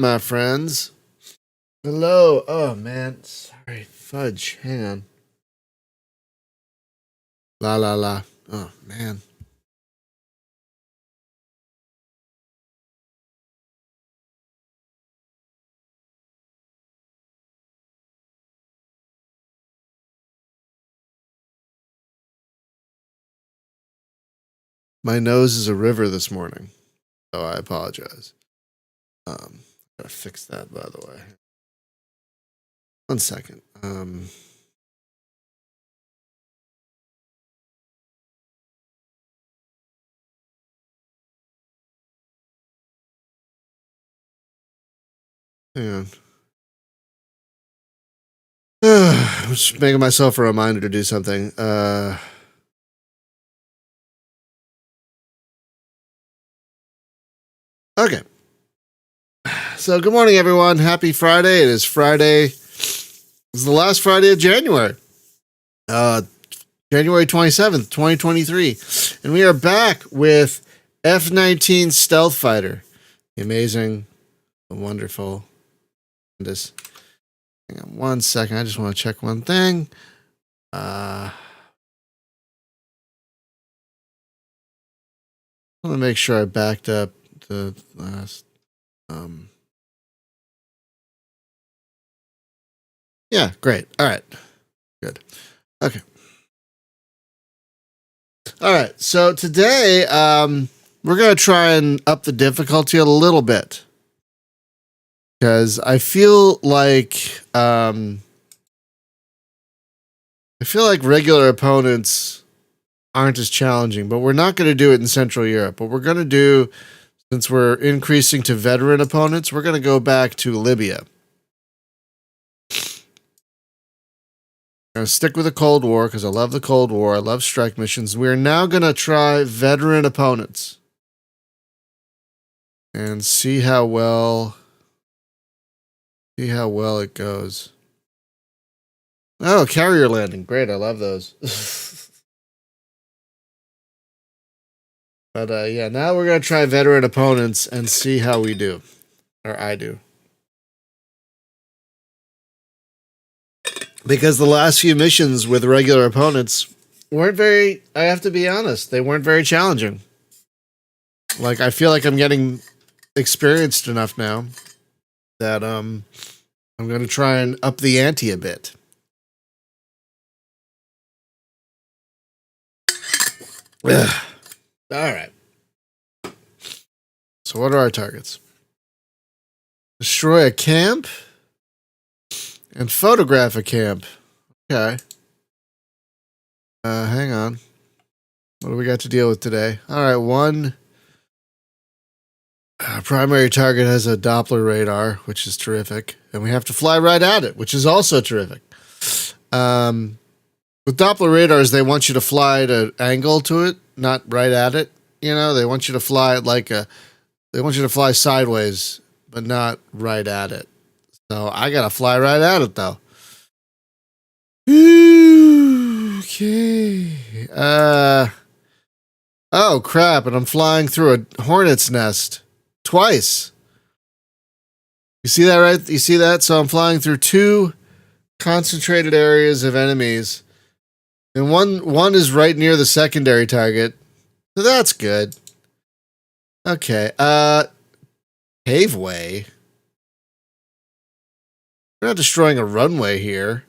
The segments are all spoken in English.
my friends. Hello. Oh, man. Sorry. Fudge. Hang on. La, la, la. Oh, man. My nose is a river this morning. So I apologize. Gotta fix that, by the way. 1 second. Hang on. I'm just making myself a reminder to do something. Okay. So, good morning, everyone. Happy Friday. It is Friday. It's the last Friday of January. January 27th, 2023. And we are back with F-19 Stealth Fighter. The amazing, the wonderful. This. Hang on 1 second. I just want to check one thing. I want to make sure I backed up the last. Yeah, great. All right. Good. Okay. All right. So today, we're going to try and up the difficulty a little bit. Because I feel like regular opponents aren't as challenging, but we're not going to do it in Central Europe. What we're going to do, since we're increasing to veteran opponents, we're going to go back to Libya. I'm going to stick with the Cold War because I love the Cold War. I love strike missions. We're now going to try veteran opponents and see how well it goes. Oh, carrier landing. Great. I love those. But yeah, now we're going to try veteran opponents and see how we do. Or I do. Because the last few missions with regular opponents weren't very, I have to be honest, they weren't very challenging. Like, I feel like I'm getting experienced enough now that I'm going to try and up the ante a bit. Ugh. All right. So what are our targets? Destroy a camp and photograph a camp. Okay. Hang on. What do we got to deal with today? All right, one primary target has a Doppler radar, which is terrific, and we have to fly right at it, which is also terrific. With Doppler radars, they want you to fly at an angle to it, not right at it. You know, they want you to fly they want you to fly sideways, but not right at it. So I gotta fly right at it though. Okay. Oh crap! And I'm flying through a hornet's nest twice. You see that, right? You see that? So I'm flying through two concentrated areas of enemies, and one is right near the secondary target. So that's good. Okay. Paveway. We're not destroying a runway here.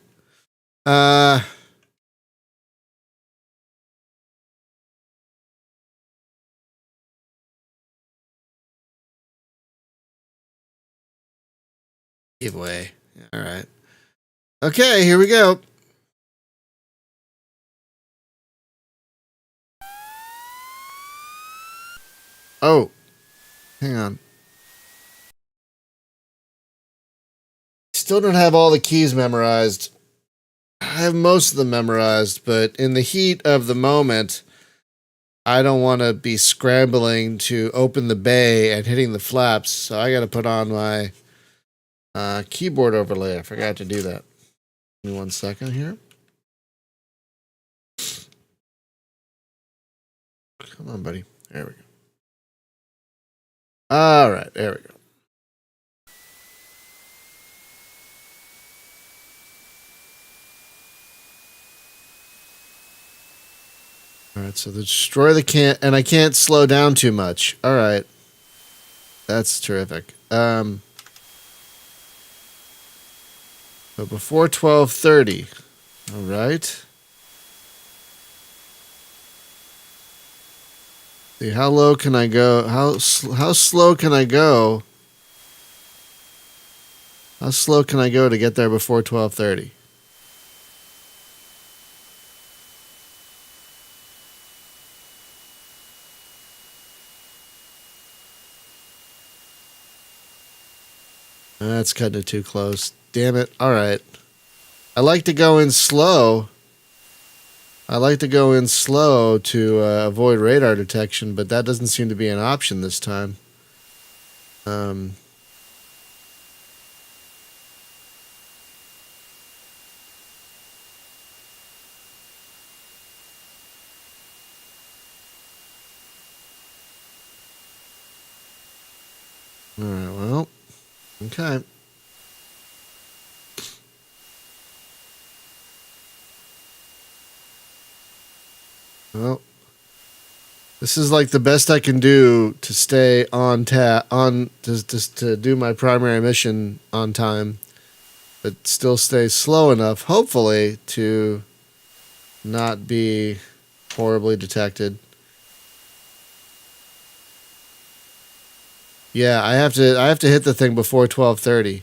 Paveway. All right. Okay, here we go. Oh, hang on. Still don't have all the keys memorized. I have most of them memorized, but in the heat of the moment, I don't want to be scrambling to open the bay and hitting the flaps, so I got to put on my keyboard overlay. I forgot to do that. Give me 1 second here. Come on, buddy. There we go. All right, there we go. All right, so destroy the can, and I can't slow down too much. All right, that's terrific. So before 12:30. All right. See, how low can I go? How slow can I go? How slow can I go to get there before 12:30? That's cutting it too close. Damn it. All right. I like to go in slow. I like to go in slow to avoid radar detection, but that doesn't seem to be an option this time. Um, all right, well, okay. Well, this is like the best I can do to stay on to do my primary mission on time, but still stay slow enough, hopefully, to not be horribly detected. Yeah, I have to hit the thing before 12:30.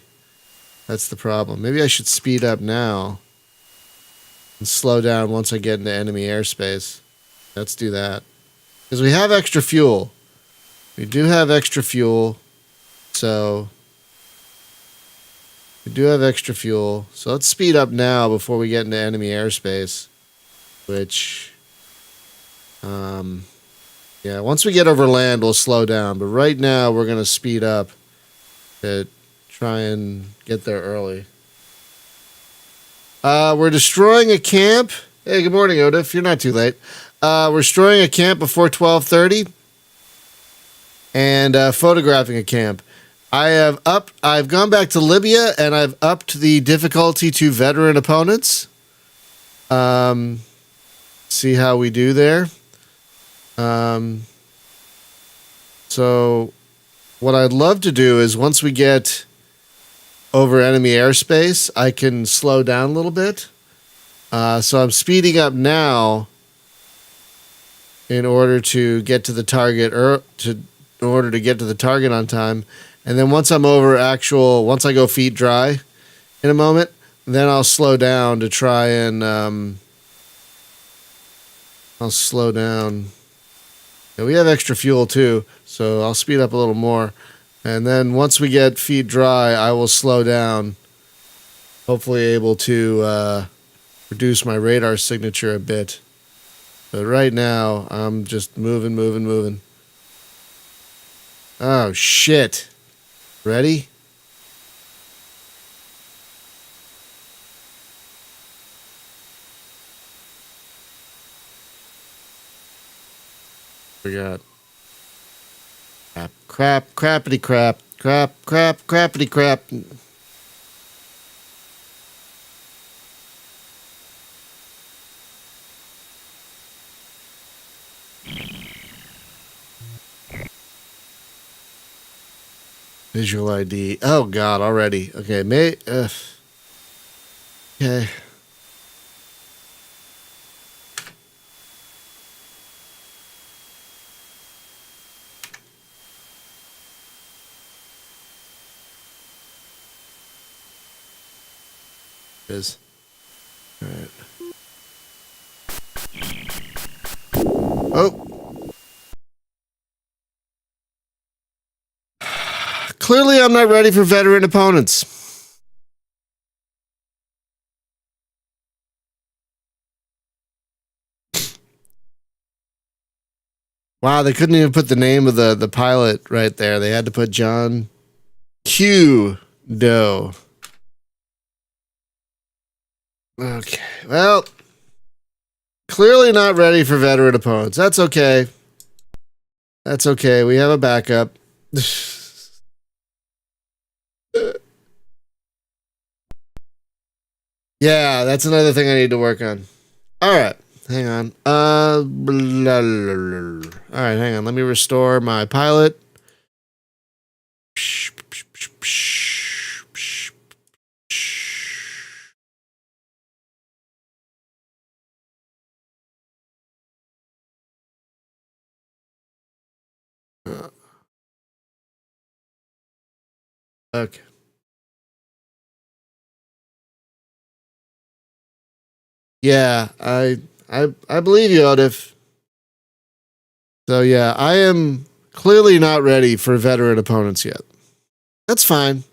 That's the problem. Maybe I should speed up now and slow down once I get into enemy airspace. Let's do that. Because we have extra fuel. We do have extra fuel. So we do have extra fuel. So let's speed up now before we get into enemy airspace. Which yeah, once we get over land we'll slow down. But right now we're gonna speed up to try and get there early. We're destroying a camp. Hey, good morning, Odif. You're not too late. We're destroying a camp before 12:30 and photographing a camp. I've gone back to Libya and I've upped the difficulty to veteran opponents. See how we do there. So what I'd love to do is once we get over enemy airspace, I can slow down a little bit. So I'm speeding up now in order to get to the target in order to get to the target on time. And then once I'm over once I go feet dry in a moment, then I'll slow down to try and I'll slow down. Yeah, we have extra fuel too, so I'll speed up a little more. And then once we get feet dry, I will slow down. Hopefully able to reduce my radar signature a bit. But right now, I'm just moving. Oh, shit. Ready? Forgot. Crappity crap. Crappity crap. Visual ID. Oh, God, already. Okay, okay. Is. All right. Oh. Clearly, I'm not ready for veteran opponents. Wow, they couldn't even put the name of the pilot right there. They had to put John Q. Doe. Okay, well, clearly not ready for veteran opponents. That's okay. That's okay. We have a backup. Yeah, that's another thing I need to work on. All right. hang on. Blah, blah, blah. All right, hang on. Let me restore my pilot. Okay. Yeah, I believe you, Odif. So yeah, I am clearly not ready for veteran opponents yet. That's fine.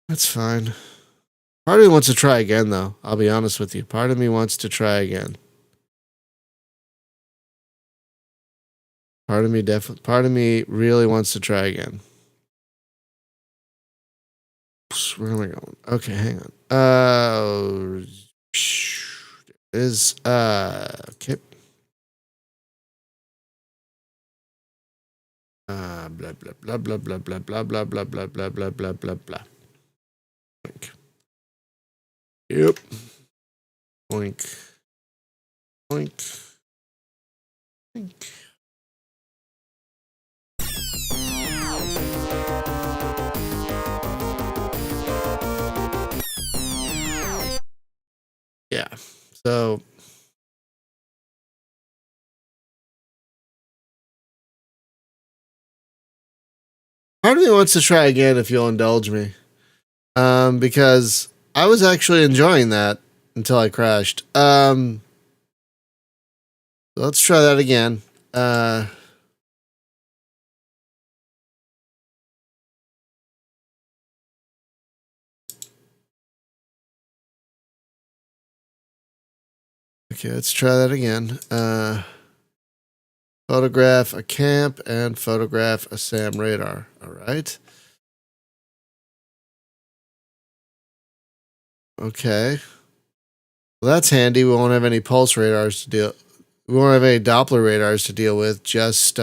That's fine. Part of me wants to try again, though. I'll be honest with you. Part of me wants to try again. Part of me really wants to try again. Where am I going? Okay, hang on. Okay. Blah blah blah blah blah blah blah blah blah blah blah blah blah blah blah. Boink. Yep. Boink. Boink. Boink. Yeah. So part of me wants to try again if you'll indulge me. Because I was actually enjoying that until I crashed. Let's try that again. Okay, let's try that again. Photograph a camp and photograph a SAM radar. All right. Okay. Well, that's handy. We won't have any pulse radars to deal. We won't have any Doppler radars to deal with. Just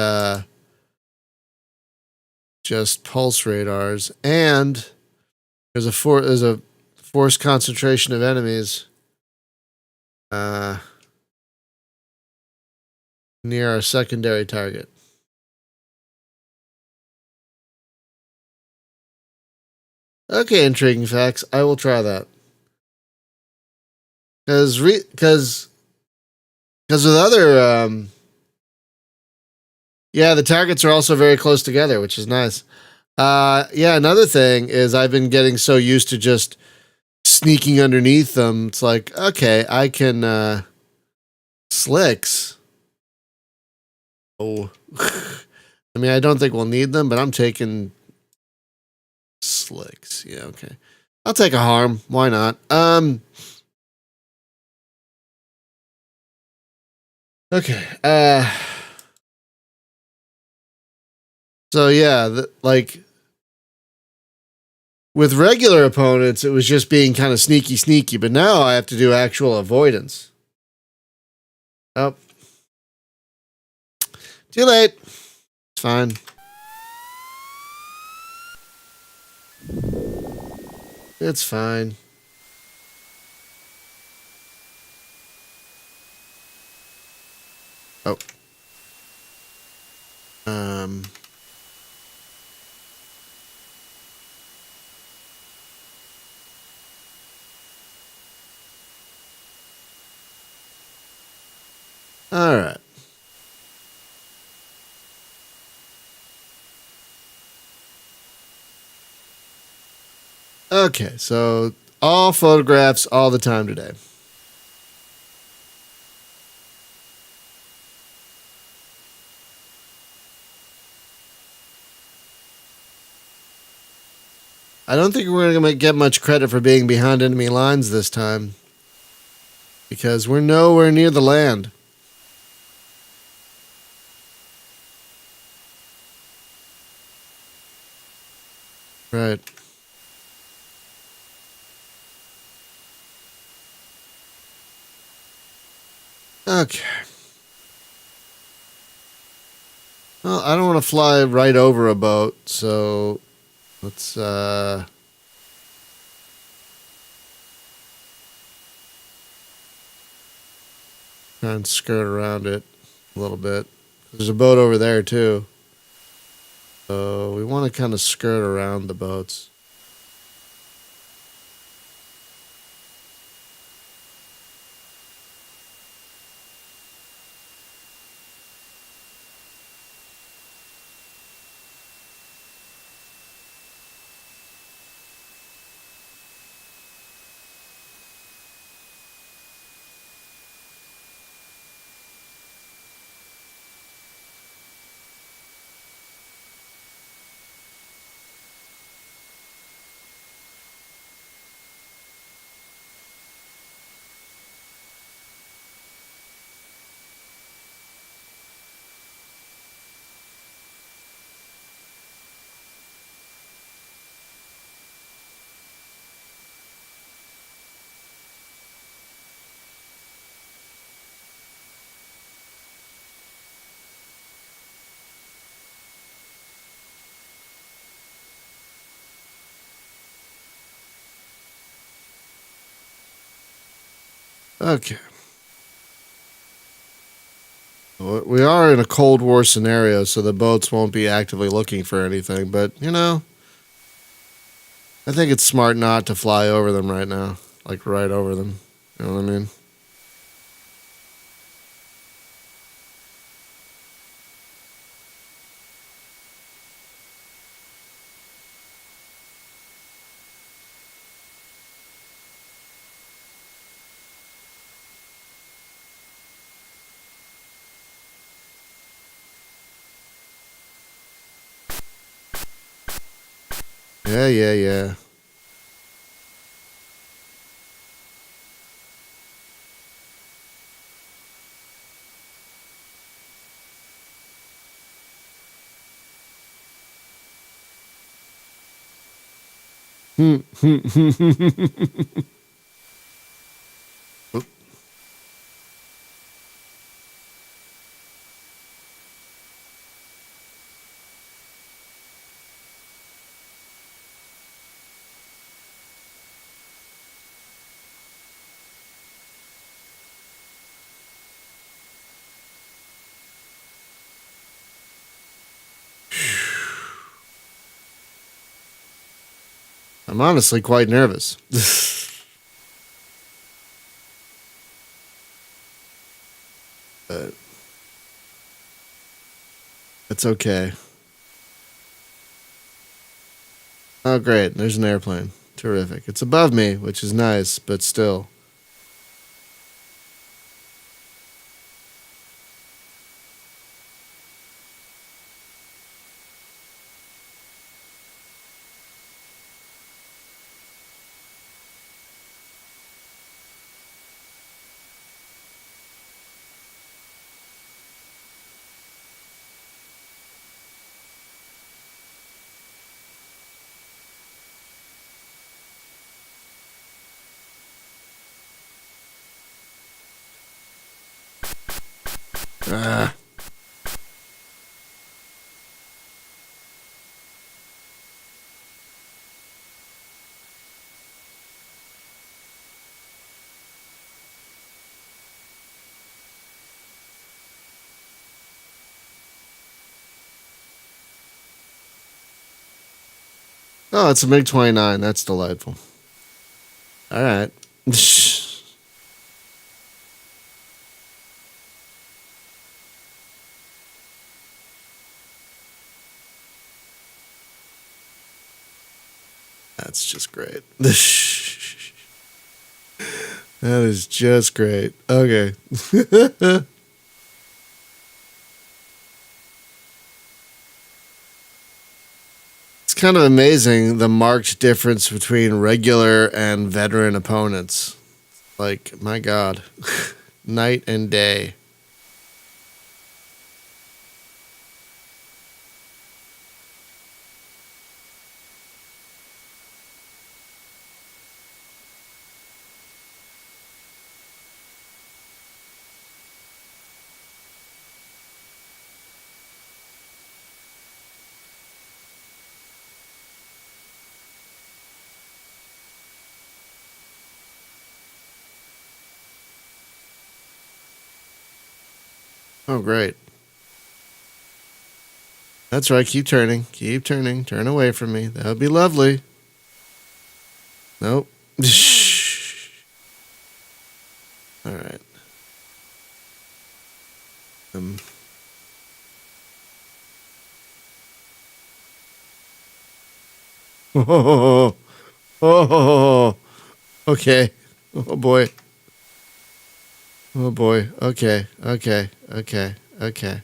pulse radars. And there's a force concentration of enemies near our secondary target. Okay, intriguing facts. I will try that. Because with other yeah, the targets are also very close together, which is nice. Yeah, another thing is I've been getting so used to just sneaking underneath them. It's like, okay, I can slicks. Oh. I mean, I don't think we'll need them, but I'm taking slicks. Yeah, okay. I'll take a harm. Why not? Okay. So yeah, like with regular opponents, it was just being kind of sneaky, but now I have to do actual avoidance. Oh. Too late. It's fine. It's fine. Oh. All right. Okay, so all photographs all the time today. I don't think we're going to get much credit for being behind enemy lines this time. Because we're nowhere near the land. Right. Okay. Well, I don't want to fly right over a boat, so let's Try and skirt around it a little bit. There's a boat over there too. So we want to kind of skirt around the boats. Okay. We are in a Cold War scenario, so the boats won't be actively looking for anything. But, I think it's smart not to fly over them right now. Like, right over them. You know what I mean? Yeah, yeah, yeah. I'm honestly quite nervous. But it's okay. Oh, great. There's an airplane. Terrific. It's above me, which is nice, but still. Ah. Oh, it's a MiG 29. That's delightful. All right. That's just great. That is just great. Okay. It's kind of amazing the marked difference between regular and veteran opponents. Like, my God, night and day. Oh, great. That's right. Keep turning. Keep turning. Turn away from me. That would be lovely. Nope. All right. Oh, oh, okay. Oh boy. Oh boy. Okay. Okay. Okay. Okay.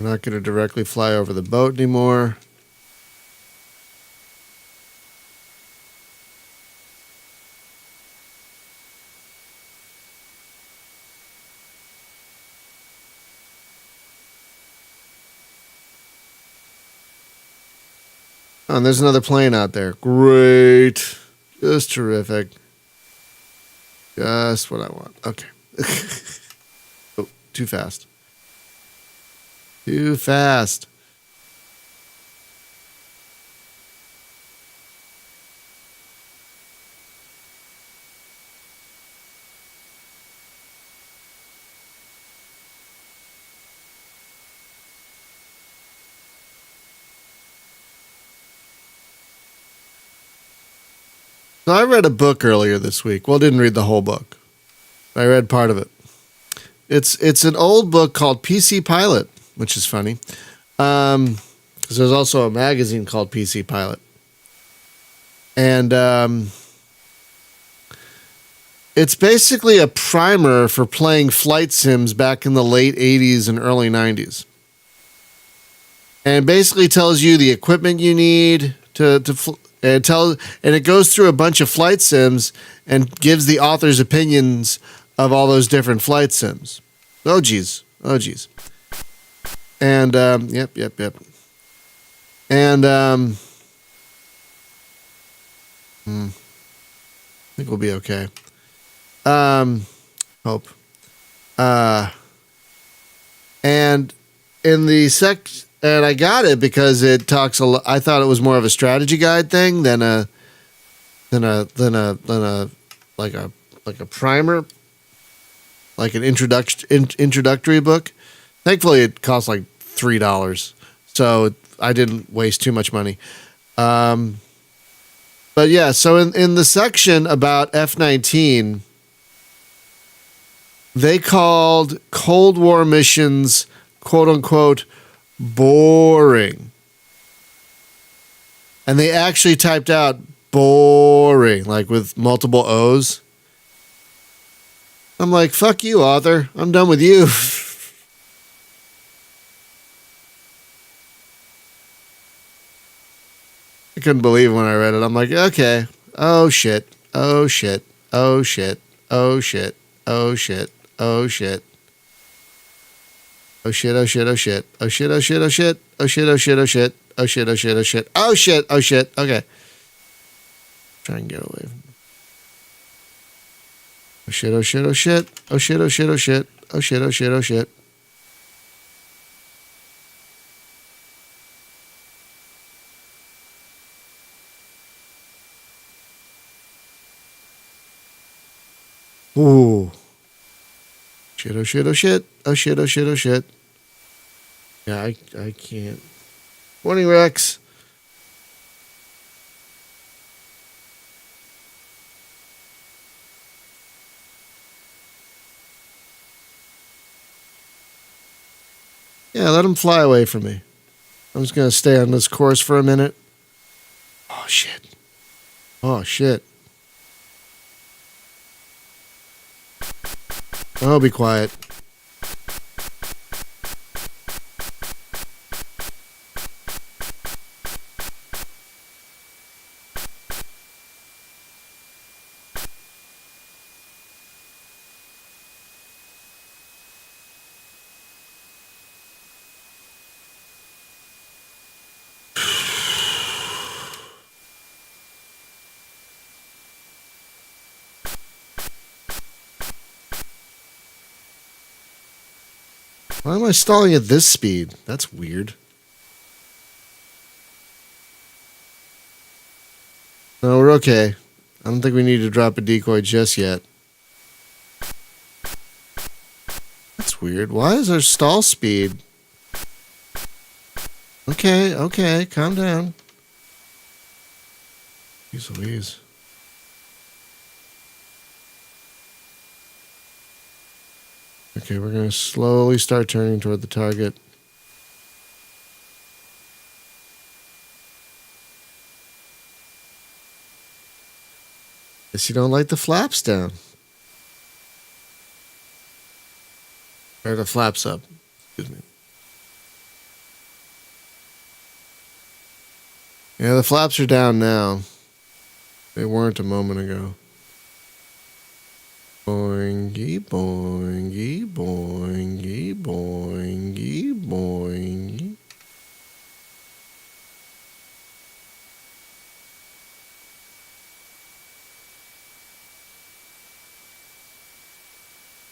We're not going to directly fly over the boat anymore. Oh, and there's another plane out there. Great. Just terrific. Just what I want. Okay. Oh, too fast. Too fast. So I read a book earlier this week. Well, didn't read the whole book. I read part of it. It's an old book called PC Pilot, which is funny. Because there's also a magazine called PC Pilot. And it's basically a primer for playing flight sims back in the late 80s and early 90s. And basically tells you the equipment you need and it goes through a bunch of flight sims and gives the author's opinions of all those different flight sims. Oh geez. And yep. And I think we'll be okay. Hope. And in the and I got it because it talks a lot. I thought it was more of a strategy guide thing than a like a primer, like an introductory book. Thankfully, it cost like $3, so I didn't waste too much money. But yeah, so in the section about F-19, they called Cold War missions, quote unquote, boring. And they actually typed out boring, like with multiple O's. I'm like, fuck you, author. I'm done with you. I couldn't believe it when I read it. I'm like, okay. Oh shit. Oh shit. Oh shit. Oh shit. Oh shit. Oh shit. Oh shit, oh shit, oh shit. Oh shit, oh shit, oh shit. Oh shit, oh shit, oh shit. Oh shit, oh shit, oh shit. Oh shit, oh shit. Okay. Try and get away from oh shit, oh shit, oh shit. Oh shit, oh shit, oh shit. Oh shit, oh shit, oh shit. Ooh. Shit, oh shit, oh shit. Oh shit, oh shit, oh shit. Yeah, I can't. Morning, Rex. Yeah, let him fly away from me. I'm just going to stay on this course for a minute. Oh, shit. Oh, shit. Oh, be quiet. Why am I stalling at this speed? That's weird. No, we're okay. I don't think we need to drop a decoy just yet. That's weird. Why is our stall speed? Okay, okay, calm down. Jeez Louise. Okay, we're going to slowly start turning toward the target. Guess you don't like the flaps down. Or the flaps up. Excuse me. Yeah, the flaps are down now. They weren't a moment ago. Boingy, boingy, boingy, boingy, boingy.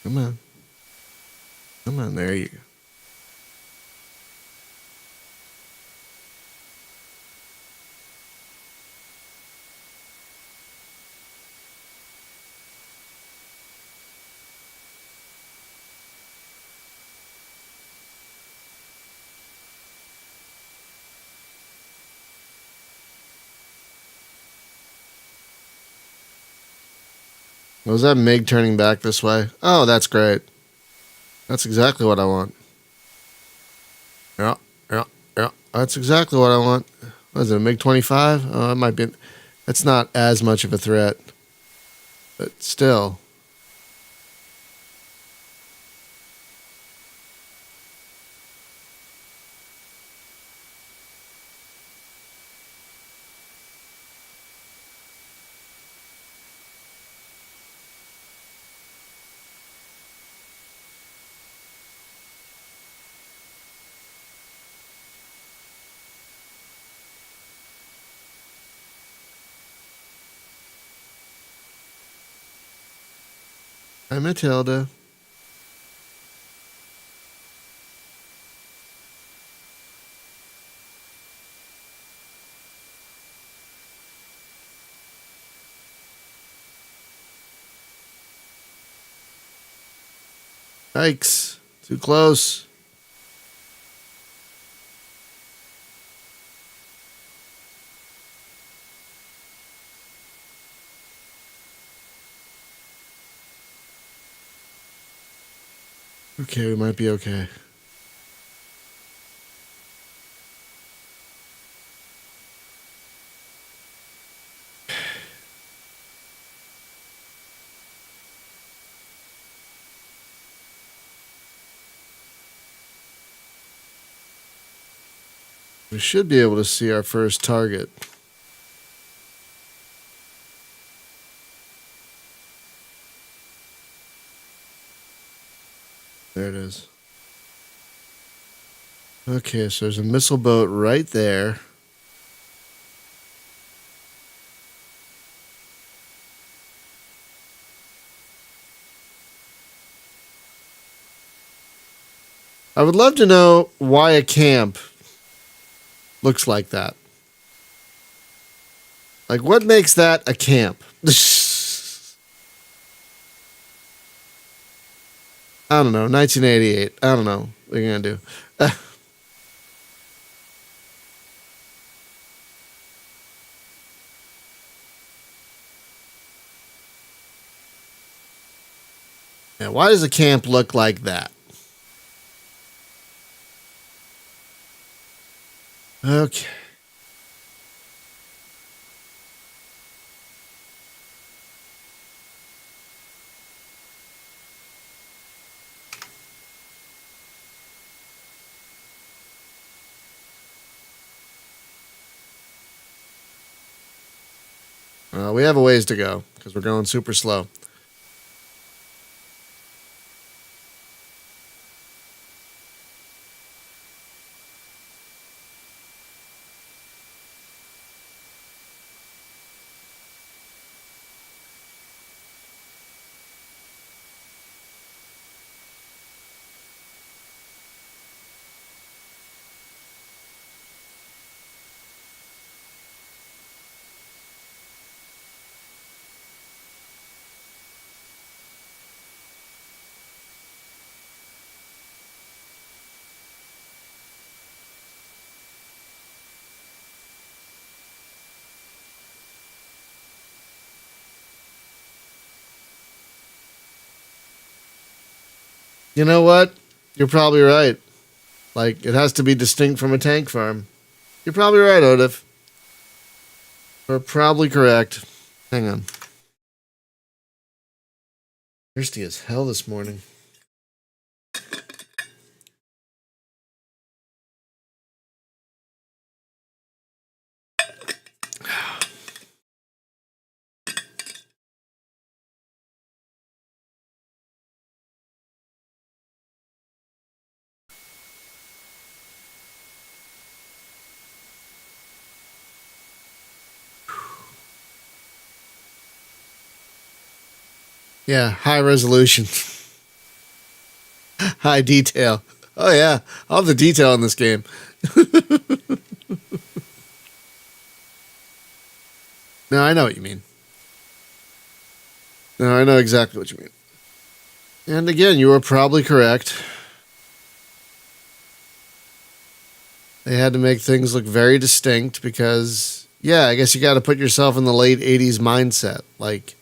Come on. Come on, there you go. Was that MiG turning back this way? Oh, that's great. That's exactly what I want. Yeah, yeah, yeah. That's exactly what I want. What is it, a MiG-25? Oh, it might be. That's not as much of a threat. But still. Hi, Matilda. Yikes. Too close. Okay, we might be okay. We should be able to see our first target. There it is. Okay, so there's a missile boat right there. I would love to know why a camp looks like that. Like, what makes that a camp? I don't know. 1988. I don't know. What are you going to do? Yeah, why does a camp look like that? Okay. We have a ways to go because we're going super slow. You know what? You're probably right. Like, it has to be distinct from a tank farm. You're probably right, Odif. You're probably correct. Hang on. Thirsty as hell this morning. Yeah, high resolution. High detail. Oh, yeah. All the detail in this game. No, I know what you mean. No, I know exactly what you mean. And again, you were probably correct. They had to make things look very distinct because, yeah, I guess you got to put yourself in the late 80s mindset. Like,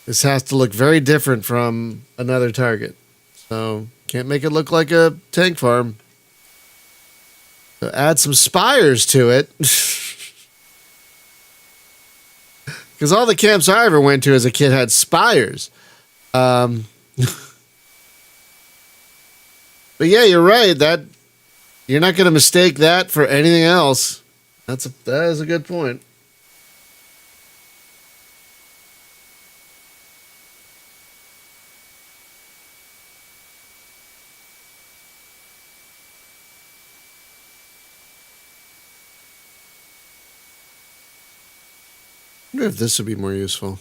this has to look very different from another target. So, can't make it look like a tank farm. So add some spires to it. Because all the camps I ever went to as a kid had spires. But yeah, you're right. That you're not going to mistake that for anything else. That is a good point. I wonder if this would be more useful.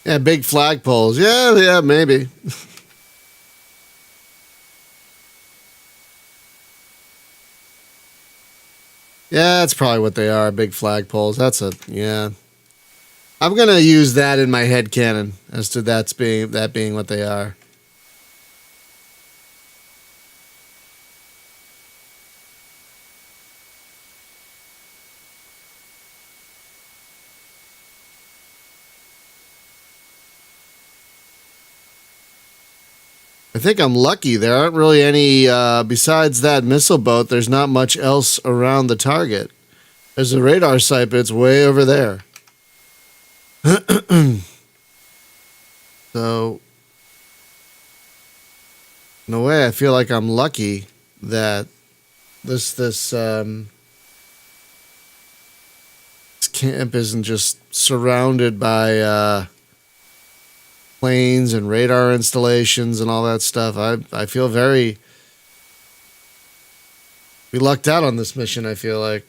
Yeah, big flagpoles. Yeah, maybe. Yeah, that's probably what they are. Big flagpoles. Yeah. I'm gonna use that in my head canon as to that being what they are. I think I'm lucky. There aren't really any, besides that missile boat, there's not much else around the target. There's a radar site, but it's way over there. So, in a way, I feel like I'm lucky that this camp isn't just surrounded by planes and radar installations and all that stuff. I feel we lucked out on this mission, I feel like.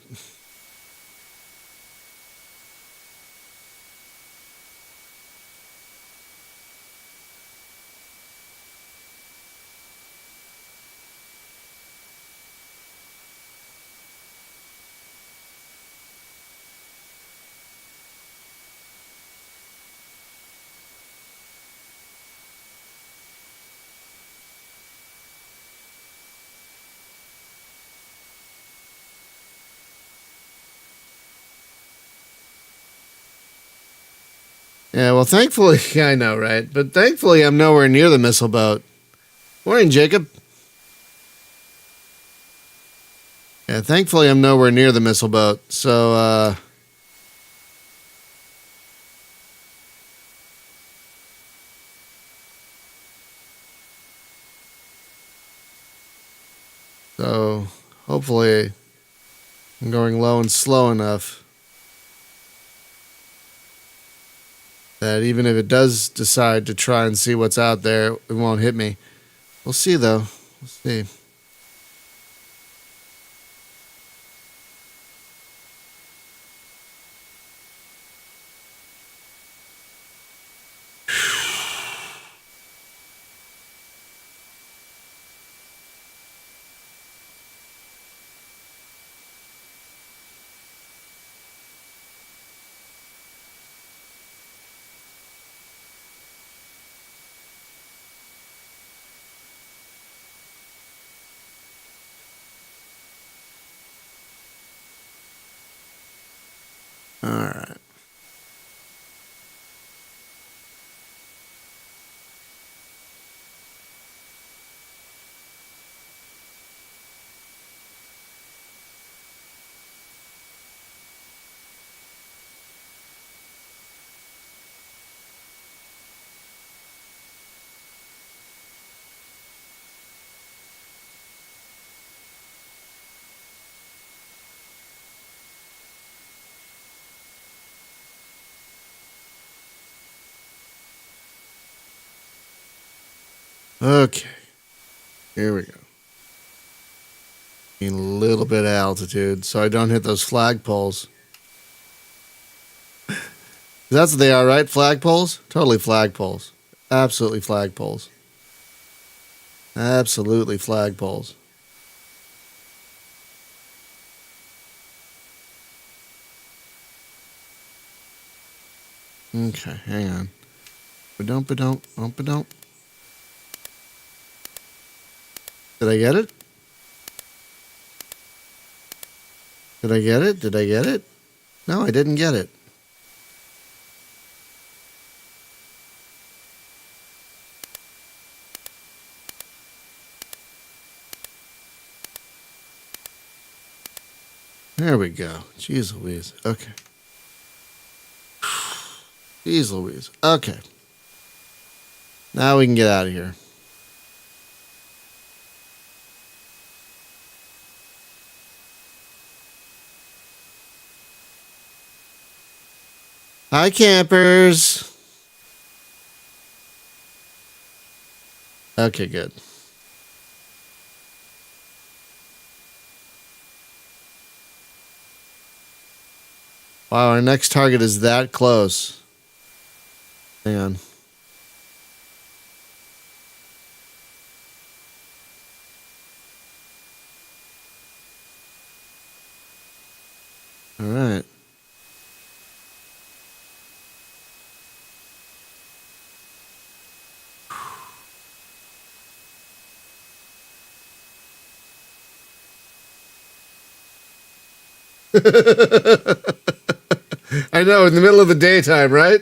Yeah, well, thankfully, yeah, I know, right? But thankfully, I'm nowhere near the missile boat. Morning, Jacob. Yeah, thankfully, I'm nowhere near the missile boat. So, hopefully, I'm going low and slow enough that even if it does decide to try and see what's out there, it won't hit me. We'll see, though. We'll see. All right. Okay. Here we go. Need a little bit of altitude so I don't hit those flagpoles. That's what they are, right? Flagpoles? Totally flagpoles. Absolutely flagpoles. Absolutely flagpoles. Okay, hang on. Ba-dump, ba-dump, ba-dump. Did I get it? Did I get it? Did I get it? No, I didn't get it. There we go. Jeez Louise. Okay. Jeez Louise. Okay. Now we can get out of here. Hi, campers. Okay, good. Wow, our next target is that close. Hang on. All right. I know, in the middle of the daytime, right?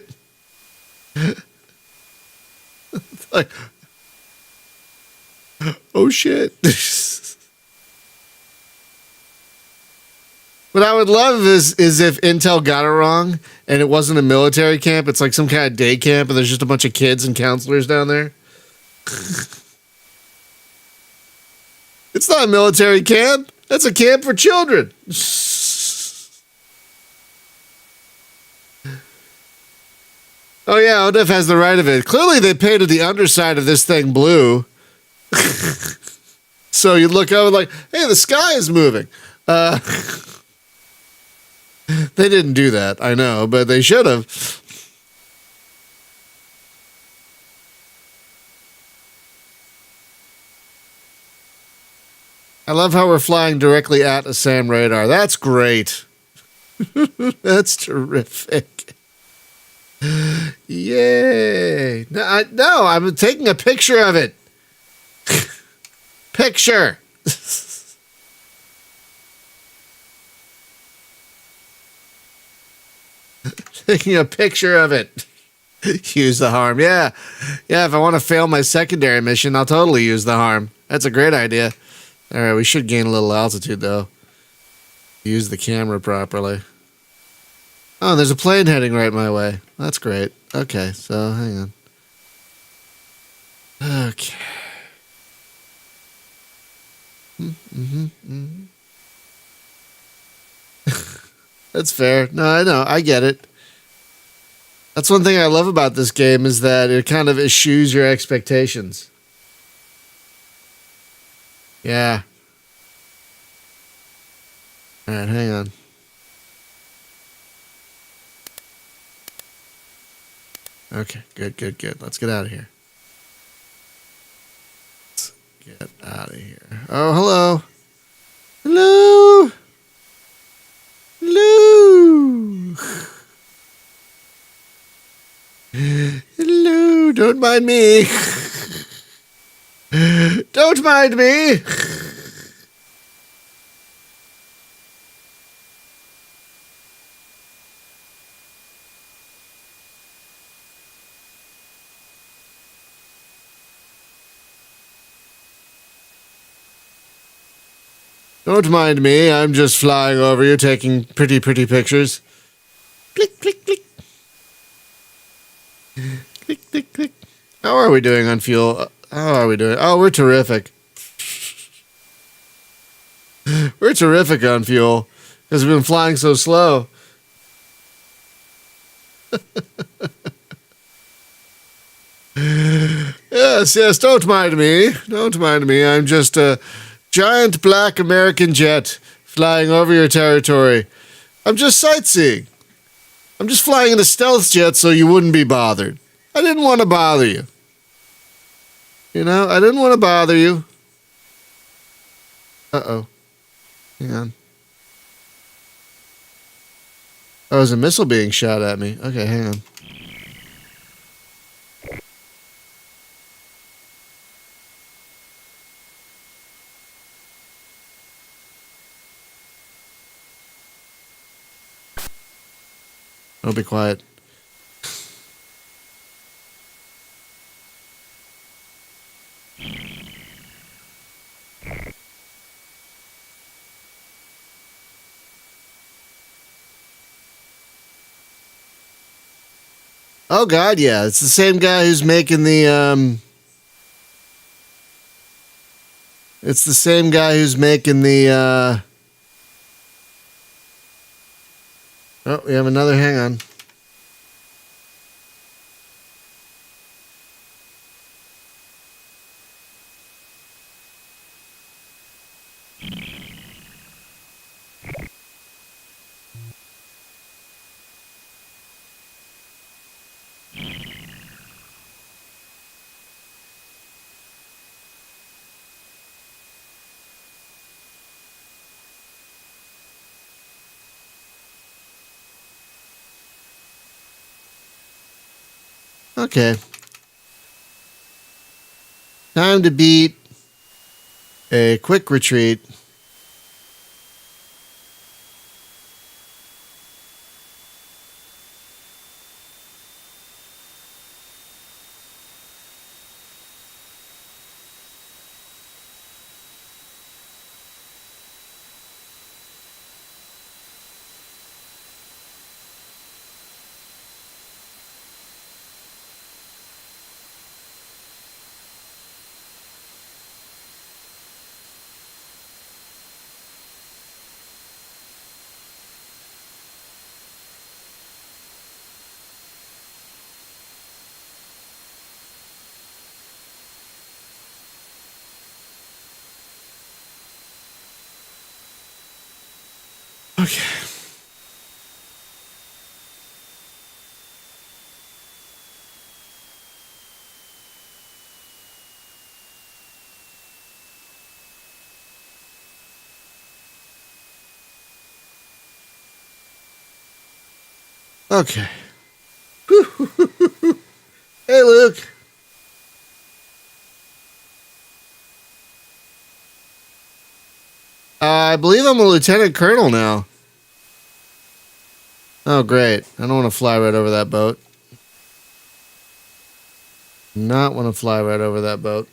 Like, oh shit. What I would love is if Intel got it wrong and it wasn't a military camp, it's like some kind of day camp and there's just a bunch of kids and counselors down there. It's not a military camp. That's a camp for children. Oh yeah, ODEF has the right of it. Clearly they painted the underside of this thing blue. So you look over like, hey, the sky is moving. They didn't do that, I know, but they should have. I love how we're flying directly at a SAM radar. That's great. That's terrific. Yay. No, I'm taking a picture of it. Picture. Taking a picture of it. Use the harm. Yeah. Yeah, if I want to fail my secondary mission, I'll totally use the harm. That's a great idea. All right, we should gain a little altitude, though. Use the camera properly. Oh, there's a plane heading right my way. That's great. Okay, so hang on. Okay. That's fair. No, I know. I get it. That's one thing I love about this game is that it kind of eschews your expectations. Yeah. All right, hang on. Okay, good. Let's get out of here. Let's get out of here. Oh, hello. Hello. Hello. Hello. Don't mind me. Don't mind me. Don't mind me. I'm just flying over you, taking pretty, pretty pictures. Click, click, click. Click, click, click. How are we doing on fuel? How are we doing? Oh, we're terrific. We're terrific on fuel because we've been flying so slow. Yes, yes, don't mind me. Don't mind me. I'm just a giant black American jet flying over your territory. I'm just sightseeing. I'm just flying in a stealth jet so you wouldn't be bothered. I didn't want to bother you. You know, I didn't want to bother you. Uh-oh. Hang on. Oh, there's a missile being shot at me. Okay, hang on. I'll be quiet. Oh God, yeah, it's the same guy who's making the It's the same guy who's making the Oh, we have another. Hang on. Okay. Time to beat a quick retreat. Okay. Okay. Hey, Luke. I believe I'm a lieutenant colonel now. Oh, great. I don't want to fly right over that boat. Not want to fly right over that boat.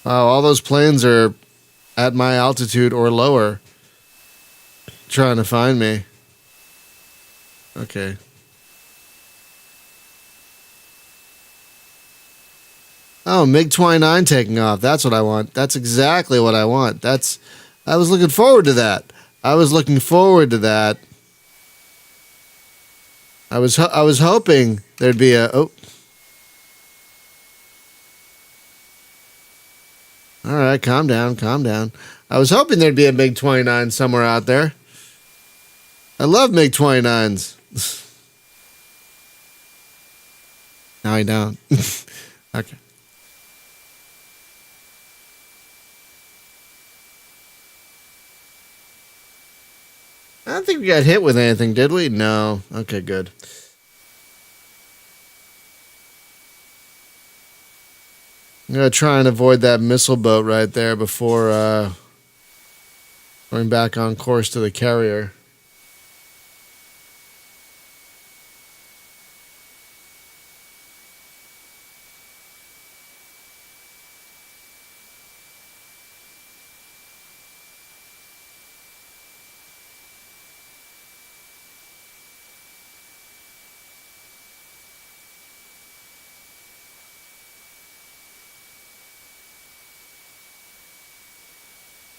Oh, all those planes are at my altitude or lower, trying to find me. Okay. Oh, MiG-29 taking off. That's what I want. That's exactly what I want. I was looking forward to that. I was looking forward to that. I was hoping there'd be a... Oh. All right, calm down, calm down. I was hoping there'd be a MiG-29 somewhere out there. I love MiG-29s. No, I don't. Okay. I don't think we got hit with anything, did we? No. Okay, good. I'm going to try and avoid that missile boat right there before going back on course to the carrier.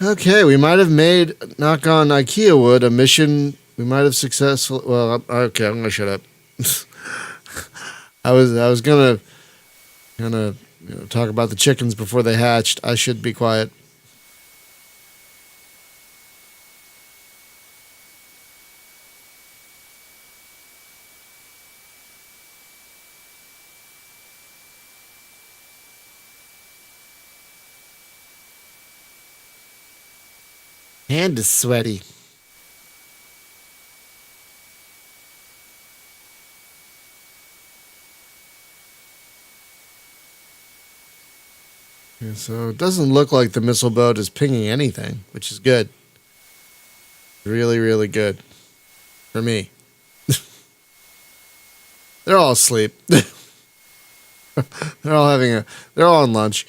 Okay, we might have made, knock on IKEA wood, a mission. We might have successful. Well, okay, I'm gonna shut up. I was gonna talk about the chickens before they hatched. I should be quiet. Hand is sweaty. Yeah, so it doesn't look like the missile boat is pinging anything, which is good. Really, really good for me. They're all asleep. They're all having a. They're all on lunch.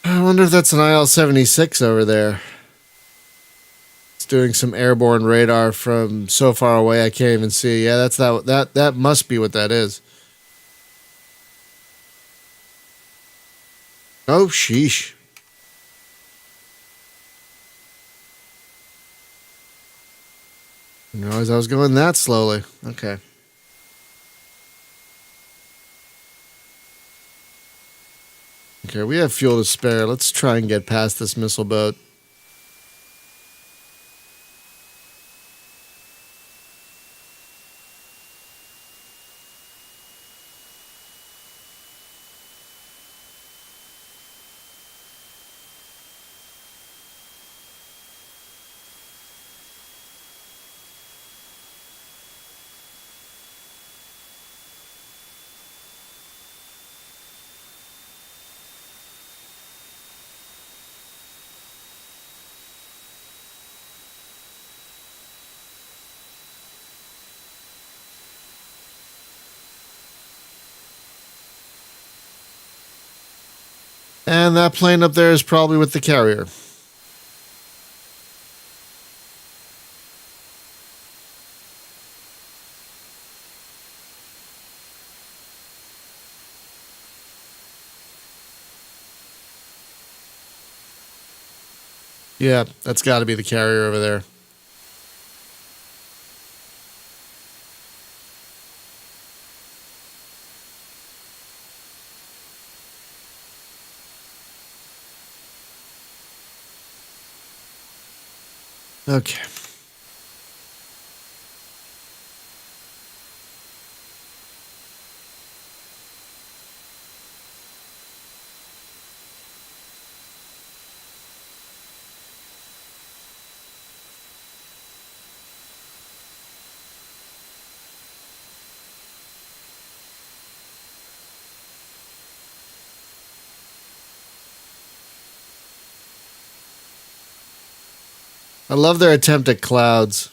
I wonder if that's an IL-76 over there. It's doing some airborne radar from so far away I can't even see. Yeah, that's that must be what that is. Oh, sheesh. You realize I was going that slowly. Okay. Okay, we have fuel to spare. Let's try and get past this missile boat. And that plane up there is probably with the carrier. Yeah, that's got to be the carrier over there. Okay. I love their attempt at clouds.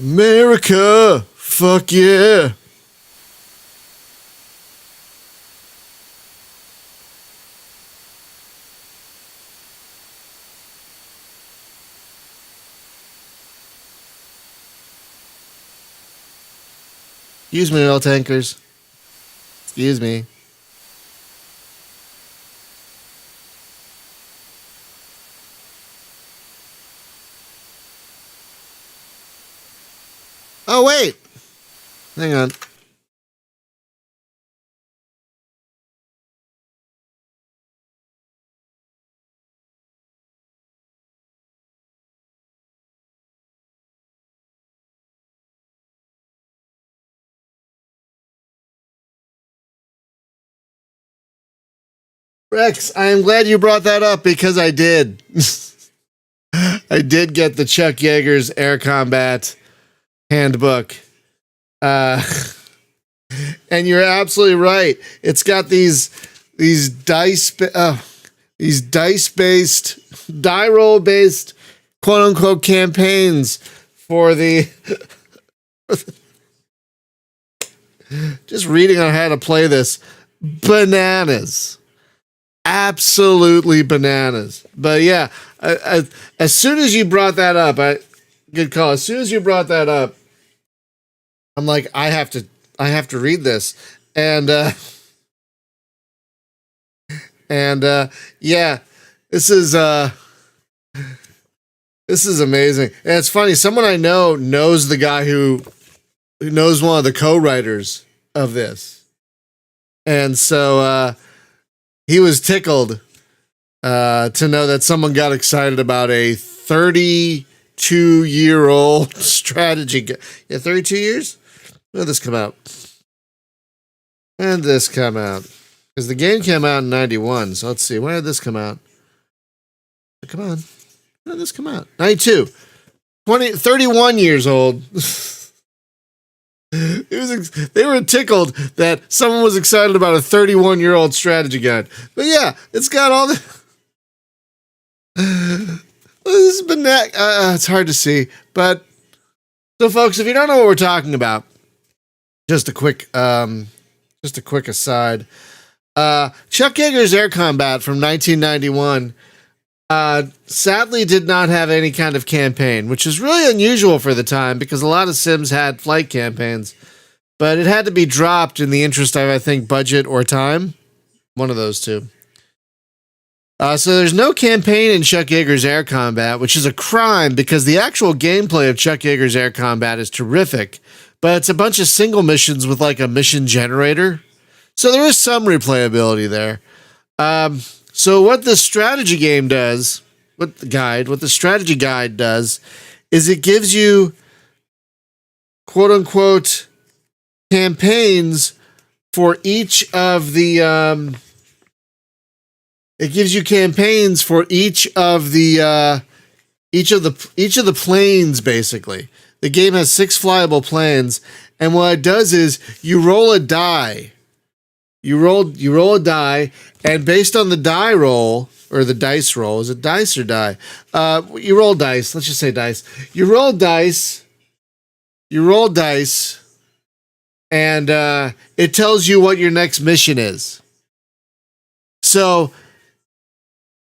America! Fuck yeah! Excuse me, oil tankers. Excuse me. Oh, wait! Hang on. Rex, I am glad you brought that up because I did. I did get the Chuck Yeager's Air Combat Handbook. Uh, and you're absolutely right. It's got these dice. these dice-based, die roll-based, quote-unquote campaigns for the... Just reading on how to play this. Bananas. Absolutely bananas. But yeah, as soon as you brought that up, good call. As soon as you brought that up, I'm like, I have to read this. And yeah, this is amazing. And it's funny, someone I know knows the guy who knows one of the co-writers of this. And so he was tickled to know that someone got excited about a 32-year-old strategy game. Yeah, 32 years? When did this come out? When did this come out? Because the game came out in 91. So let's see. When did this come out? Come on. When did this come out? 92. 31 years old. They were tickled that someone was excited about a 31-year-old strategy guide. But yeah, it's got all the... This has been that... it's hard to see. But, so folks, if you don't know what we're talking about, just a quick aside. Chuck Yeager's Air Combat from 1991 sadly did not have any kind of campaign, which is really unusual for the time because a lot of sims had flight campaigns, but it had to be dropped in the interest of, I think, budget or time. One of those two. So there's no campaign in Chuck Yeager's Air Combat, which is a crime because the actual gameplay of Chuck Yeager's Air Combat is terrific, but it's a bunch of single missions with like a mission generator. So there is some replayability there. So what the strategy game does, what the strategy guide does, is it gives you quote unquote campaigns for each of the planes. Basically, the game has 6 flyable planes, and what it does is you roll a die. You roll a die, and based on the die roll, or the dice roll, is it dice or die? You roll dice. Let's just say dice. You roll dice, and it tells you what your next mission is. So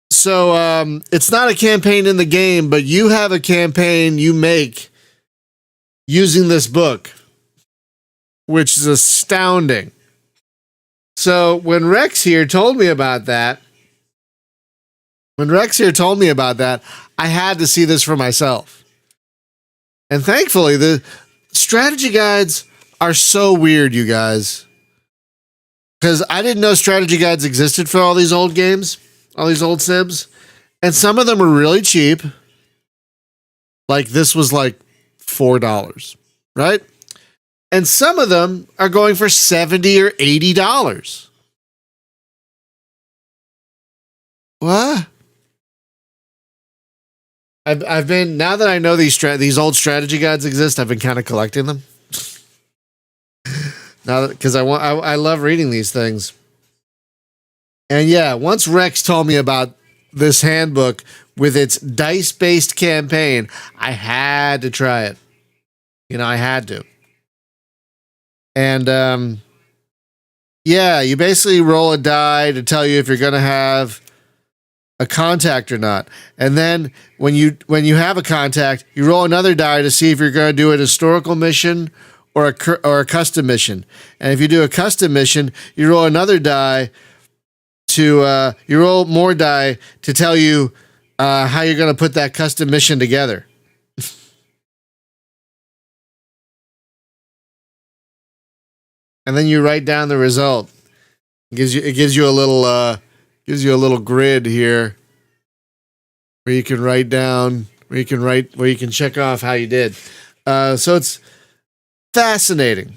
it's not a campaign in the game, but you have a campaign you make using this book, which is astounding. So when Rex here told me about that, I had to see this for myself. And thankfully, the strategy guides are so weird, you guys. Because I didn't know strategy guides existed for all these old games, all these old Sims. And some of them are really cheap. Like this was like $4, right? And some of them are going for $70 or $80. What? I've been, now that I know these old strategy guides exist, I've been kind of collecting them. Now because I love reading these things. And yeah, once Rex told me about this handbook with its dice-based campaign, I had to try it. I had to. And yeah, you basically roll a die to tell you if you're going to have a contact or not. And then when you have a contact, you roll another die to see if you're going to do an historical mission or a custom mission. And if you do a custom mission, you roll another die to you roll more die to tell you how you're going to put that custom mission together. And then you write down the result. It gives you a little grid here where you can write down, where you can check off how you did. So it's fascinating.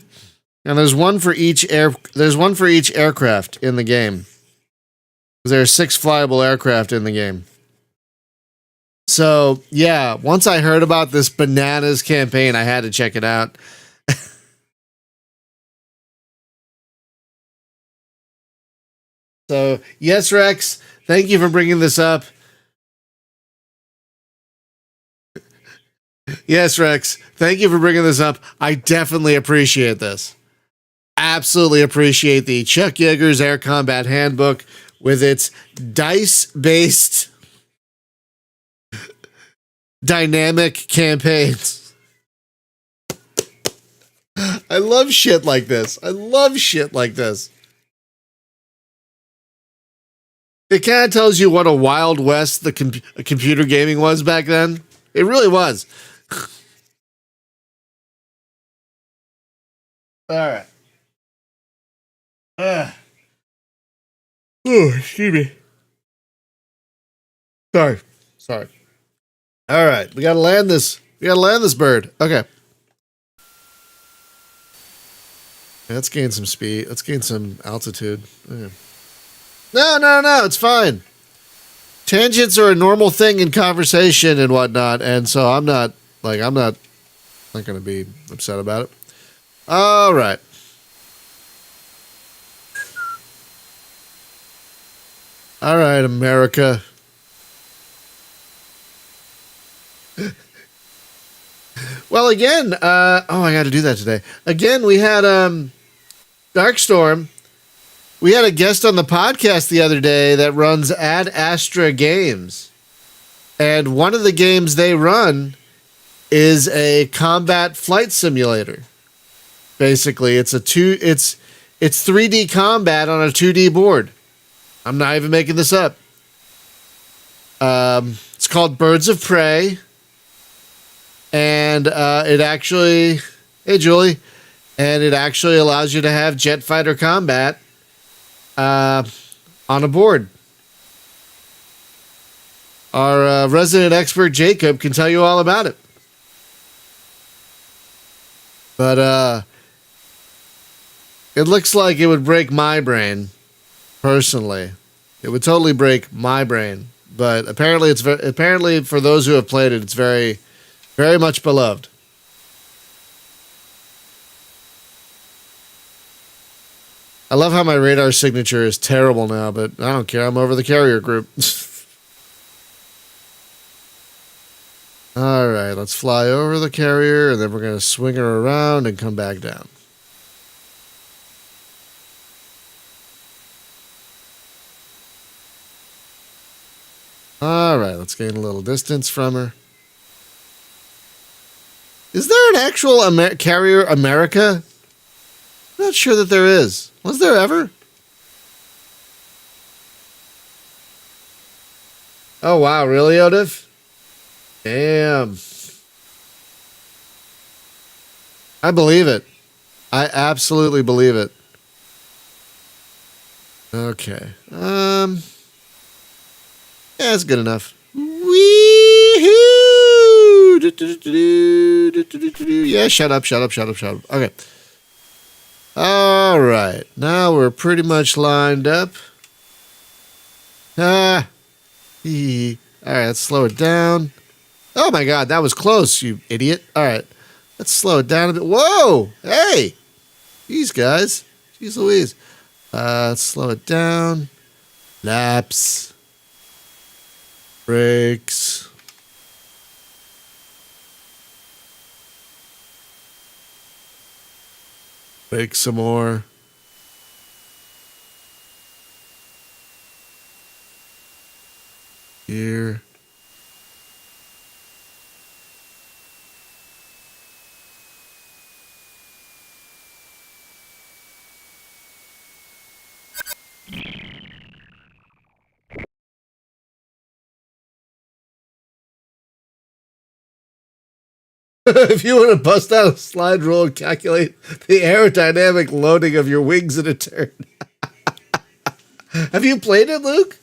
And there's one for each aircraft in the game. There are 6 flyable aircraft in the game. So yeah, once I heard about this bananas campaign, I had to check it out. So yes, Rex, Thank you for bringing this up. Yes, Rex. Thank you for bringing this up. I definitely appreciate this. Absolutely appreciate the Chuck Yeager's Air Combat Handbook with its dice-based dynamic campaigns. I love shit like this. I love shit like this. It kind of tells you what a Wild West the computer gaming was back then. It really was. All right. Oh, excuse me. Sorry. All right, we gotta land this. We gotta land this bird. Okay. Let's gain some speed. Let's gain some altitude. Okay. No. It's fine. Tangents are a normal thing in conversation and whatnot, and so I'm not going to be upset about it. All right. All right, America. Well, again, I got to do that today. Again, we had Darkstorm. We had a guest on the podcast the other day that runs Ad Astra Games. And one of the games they run is a combat flight simulator. Basically, it's 3D combat on a 2D board. I'm not even making this up. It's called Birds of Prey. And it actually, hey Julie, and it actually allows you to have jet fighter combat on a board. Our resident expert Jacob can tell you all about it. But it looks like it would break my brain, personally. It would totally break my brain. But apparently, apparently for those who have played it, it's very, very much beloved. I love how my radar signature is terrible now, but I don't care. I'm over the carrier group. All right, let's fly over the carrier, and then we're going to swing her around and come back down. All right, let's gain a little distance from her. Is there an actual carrier America? I'm not sure that there is. Was there ever? Oh, wow. Really, Odif? Damn. I believe it. I absolutely believe it. Okay. Yeah, that's good enough. Wee-hoo! Yeah, shut up. Okay. All right. Now we're pretty much lined up. All right, let's slow it down. Oh my God, that was close, you idiot. All right, let's slow it down a bit. Whoa! Hey! Jeez, guys. Jeez Louise. Let's slow it down. Laps. Brakes. Brake some more. Here. If you want to bust out a slide rule and calculate the aerodynamic loading of your wings in a turn. Have you played it, Luke?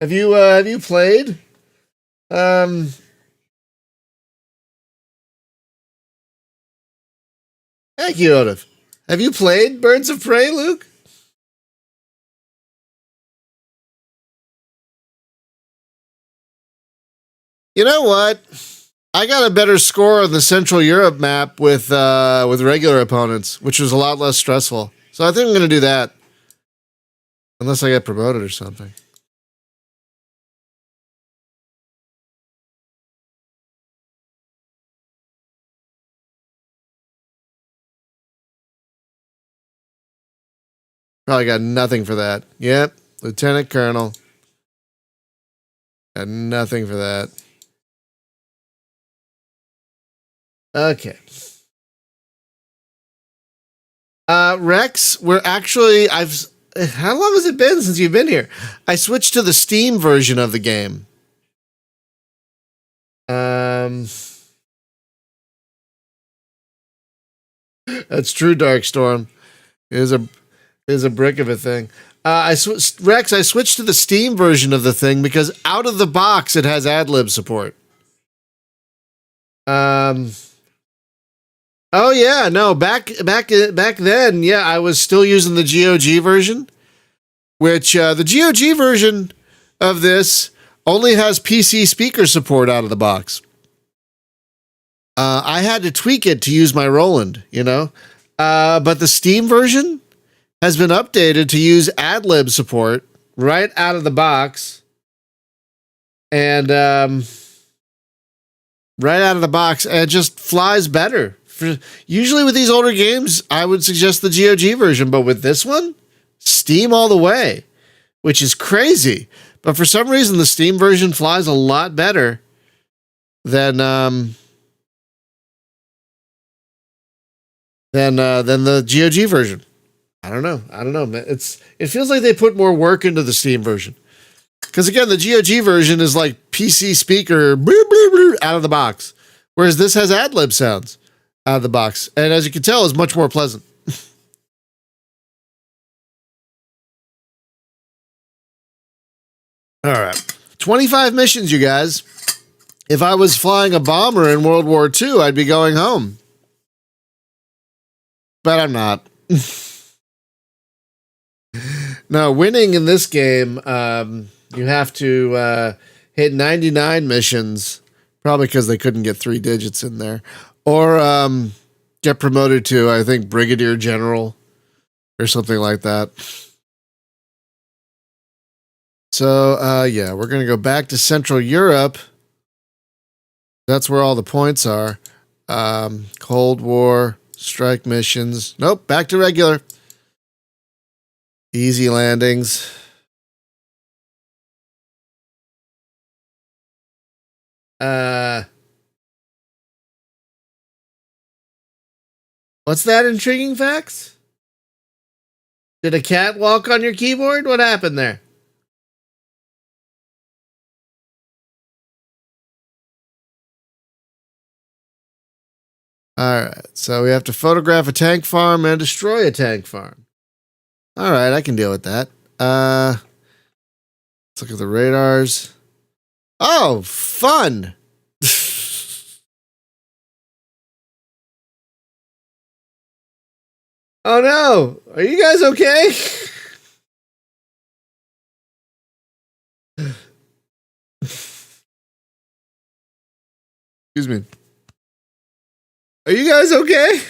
Have you played? Thank you, Odif. Have you played Birds of Prey, Luke? You know what? I got a better score on the Central Europe map with regular opponents, which was a lot less stressful. So I think I'm going to do that Unless I get promoted or something. Probably got nothing for that. Yep. Lieutenant Colonel. Got nothing for that. Okay. Rex, we're actually, how long has it been since you've been here? I switched to the Steam version of the game. That's true, Darkstorm. It is a brick of a thing. Rex, I switched to the Steam version of the thing because out of the box it has ad-lib support. Oh yeah, no, back then, yeah, I was still using the GOG version, which the GOG version of this only has PC speaker support out of the box. I had to tweak it to use my Roland, you know, but the Steam version has been updated to use ad-lib support right out of the box, and right out of the box, and it just flies better. Usually with these older games, I would suggest the GOG version, but with this one, Steam all the way, which is crazy. But for some reason, the Steam version flies a lot better than the GOG version. I don't know. It feels like they put more work into the Steam version. Because again, the GOG version is like PC speaker out of the box, whereas this has ad-lib sounds out of the box, and as you can tell, is much more pleasant. All right, 25 missions, you guys. If I was flying a bomber in World War II, I'd be going home, but I'm not. No, winning in this game, you have to hit 99 missions, probably because they couldn't get 3 digits in there, or get promoted to, I think, Brigadier General or something like that. So, yeah, we're going to go back to Central Europe. That's where all the points are. Cold War, strike missions. Nope, back to regular. Easy landings. What's that intriguing facts? Did a cat walk on your keyboard? What happened there? All right, so we have to photograph a tank farm and destroy a tank farm. All right, I can deal with that. Let's look at the radars. Oh, fun! Oh no! Are you guys okay? Excuse me. Are you guys okay?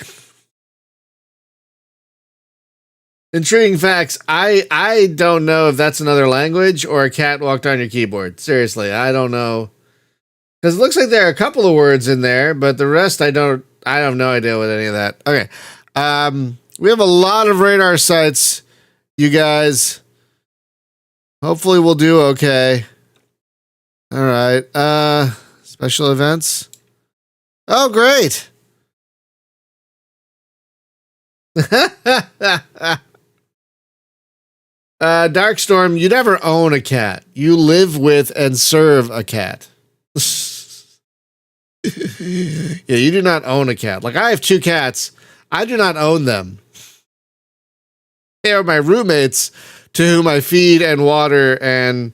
Intriguing facts. I don't know if that's another language or a cat walked on your keyboard. Seriously, I don't know. Because it looks like there are a couple of words in there, but the rest I have no idea what any of that. Okay. We have a lot of radar sites, you guys. Hopefully we'll do okay. All right. Special events. Oh, great. Darkstorm, you never own a cat. You live with and serve a cat. Yeah, you do not own a cat. Like, I have 2 cats. I do not own them. They are my roommates, to whom I feed and water and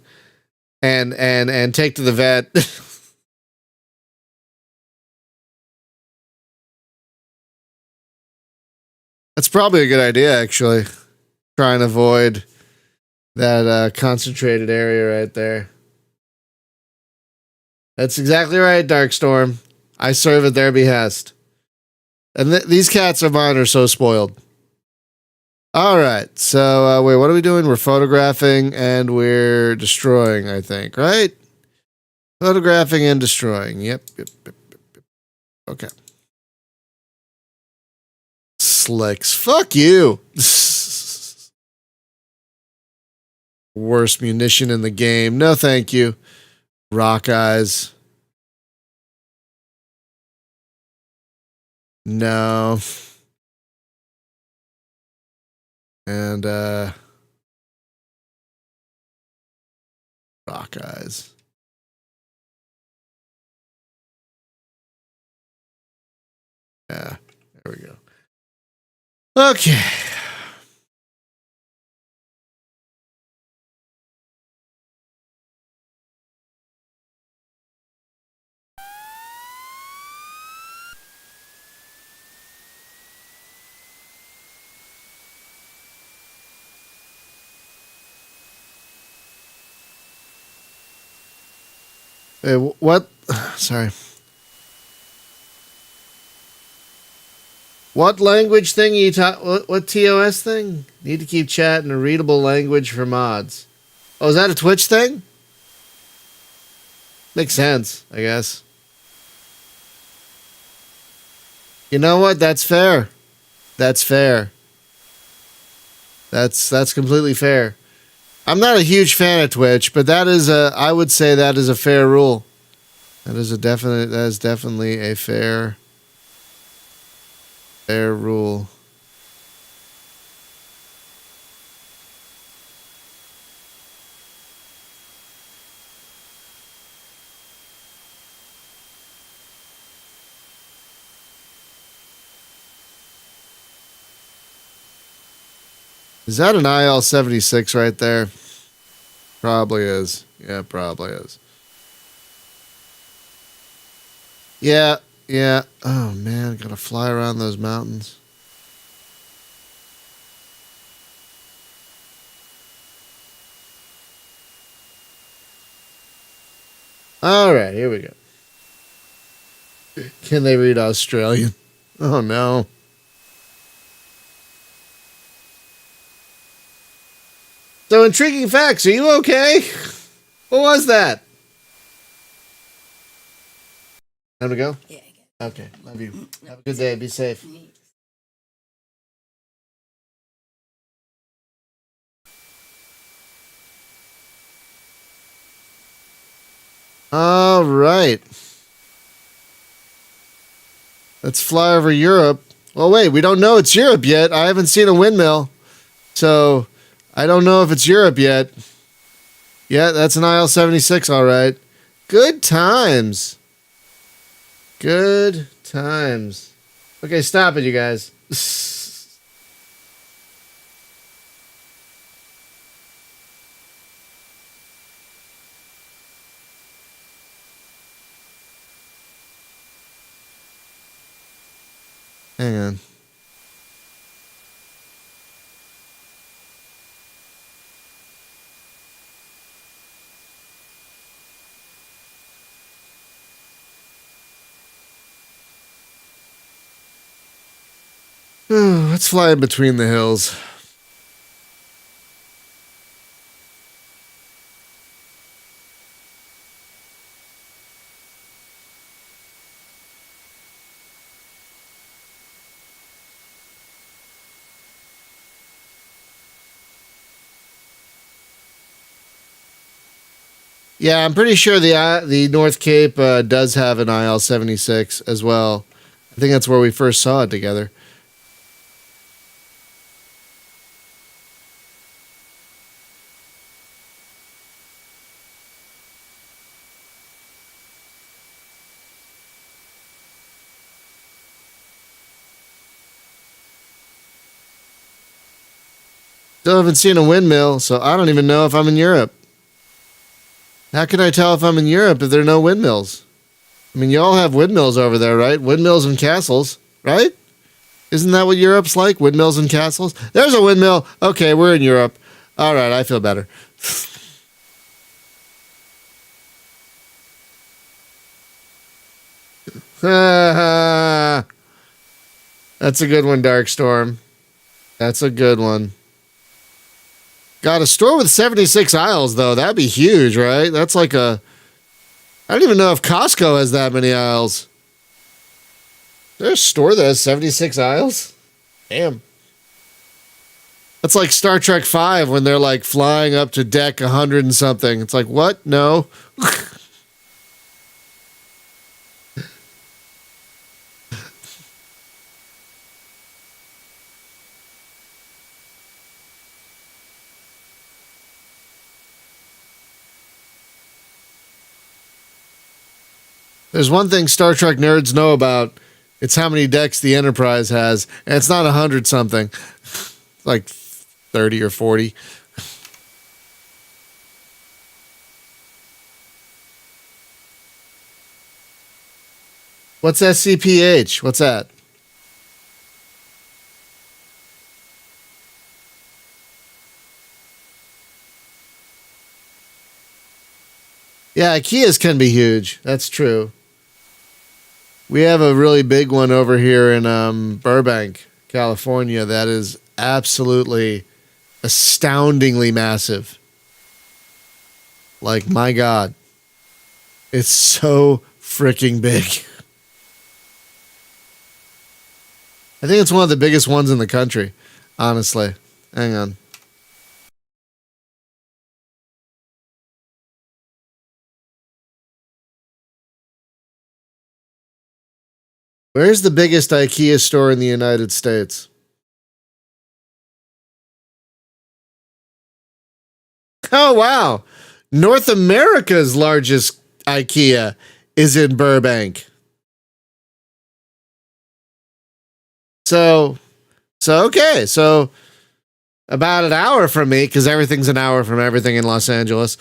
take to the vet. That's probably a good idea, actually. Try and avoid that concentrated area right there. That's exactly right, Darkstorm. I serve at their behest. And these cats of mine are so spoiled. All right. So, wait, what are we doing? We're photographing and we're destroying, I think, right? Photographing and destroying. Yep. Okay. Slicks. Fuck you. Worst munition in the game. No, thank you. Rock eyes. No. And, rock eyes. Yeah. There we go. Okay. Hey, what? Sorry. What language thing you talk? What TOS thing? Need to keep chat in a readable language for mods. Oh, is that a Twitch thing? Makes sense, I guess. You know what? That's fair. That's fair. That's completely fair. I'm not a huge fan of Twitch, but I would say that is a fair rule. That is definitely a fair rule. Is that an IL-76 right there? Probably is. Yeah, probably is. Yeah. Oh man, gotta fly around those mountains. All right, here we go. Can they read Australian? Oh no. So, intriguing facts. Are you okay? What was that? Time to go? Yeah. Okay. Love you. Have a good day. Be safe. All right. Let's fly over Europe. Well, wait. We don't know it's Europe yet. I haven't seen a windmill. So, I don't know if it's Europe yet. Yeah, that's an IL-76, all right. Good times. Good times. Okay, stop it, you guys. Hang on. Let's fly in between the hills. Yeah, I'm pretty sure the North Cape does have an IL-76 as well. I think that's where we first saw it together. Still haven't seen a windmill, so I don't even know if I'm in Europe. How can I tell if I'm in Europe if there are no windmills? I mean, you all have windmills over there, right? Windmills and castles, right? Isn't that what Europe's like? Windmills and castles? There's a windmill. Okay, we're in Europe. All right, I feel better. That's a good one, Darkstorm. That's a good one. Got a store with 76 aisles, though. That'd be huge, right? That's like a... I don't even know if Costco has that many aisles. There's a store that has 76 aisles? Damn. That's like Star Trek 5 when they're like flying up to deck 100 and something. It's like, what? No. There's one thing Star Trek nerds know about. It's how many decks the Enterprise has. And it's not 100 something. Like 30 or 40. What's SCPH? What's that? Yeah, IKEAs can be huge. That's true. We have a really big one over here in Burbank, California, that is absolutely astoundingly massive. Like, my God. It's so freaking big. I think it's one of the biggest ones in the country, honestly. Hang on. Where's the biggest IKEA store in the United States? Oh, wow. North America's largest IKEA is in Burbank. Okay. So about an hour from me, because everything's an hour from everything in Los Angeles,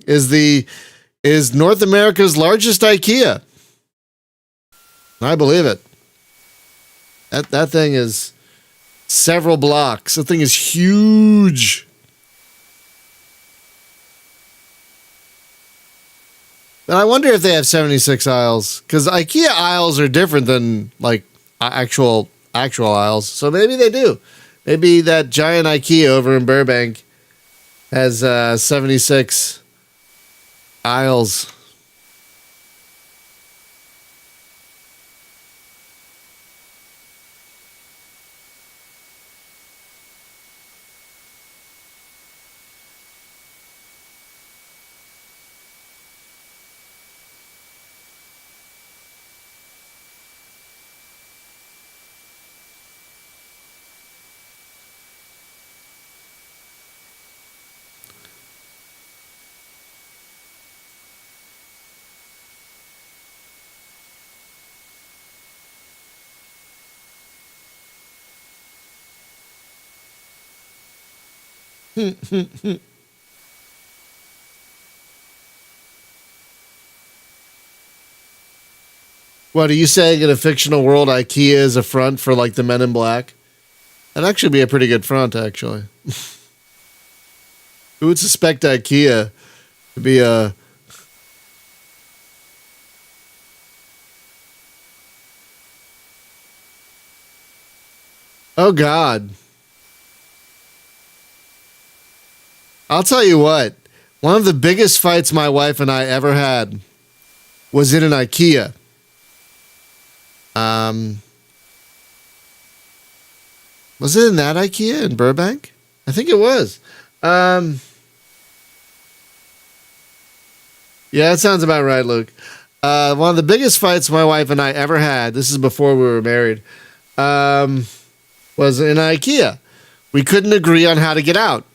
is North America's largest IKEA. I believe it. That thing is several blocks. That thing is huge. But I wonder if they have 76 aisles, because IKEA aisles are different than like actual aisles. So maybe they do. Maybe that giant IKEA over in Burbank has 76 aisles. What are you saying? In a fictional world, IKEA is a front for like the Men in Black? That'd actually be a pretty good front, actually. Who would suspect IKEA to be a... Oh, God. I'll tell you what. One of the biggest fights my wife and I ever had was in an IKEA. Was it in that IKEA in Burbank? I think it was. Yeah, that sounds about right, Luke. One of the biggest fights my wife and I ever had, this is before we were married, was in IKEA. We couldn't agree on how to get out.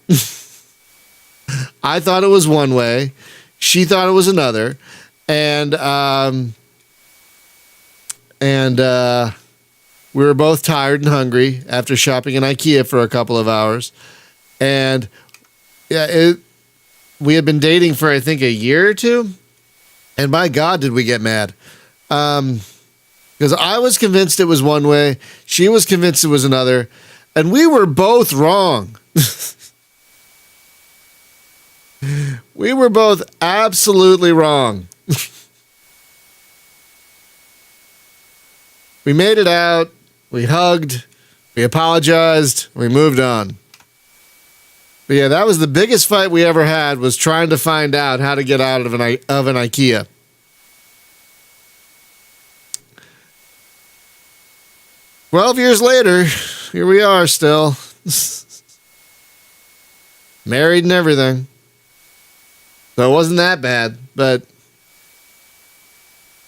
I thought it was one way. She thought it was another. And we were both tired and hungry after shopping in IKEA for a couple of hours. And yeah, we had been dating for, I think, a year or two. And my God, did we get mad. Because I was convinced it was one way. She was convinced it was another. And we were both wrong. We were both absolutely wrong. We made it out. We hugged. We apologized. We moved on. But yeah, that was the biggest fight we ever had, was trying to find out how to get out of an IKEA. "12 years later, here we are still. Married and everything. So it wasn't that bad, but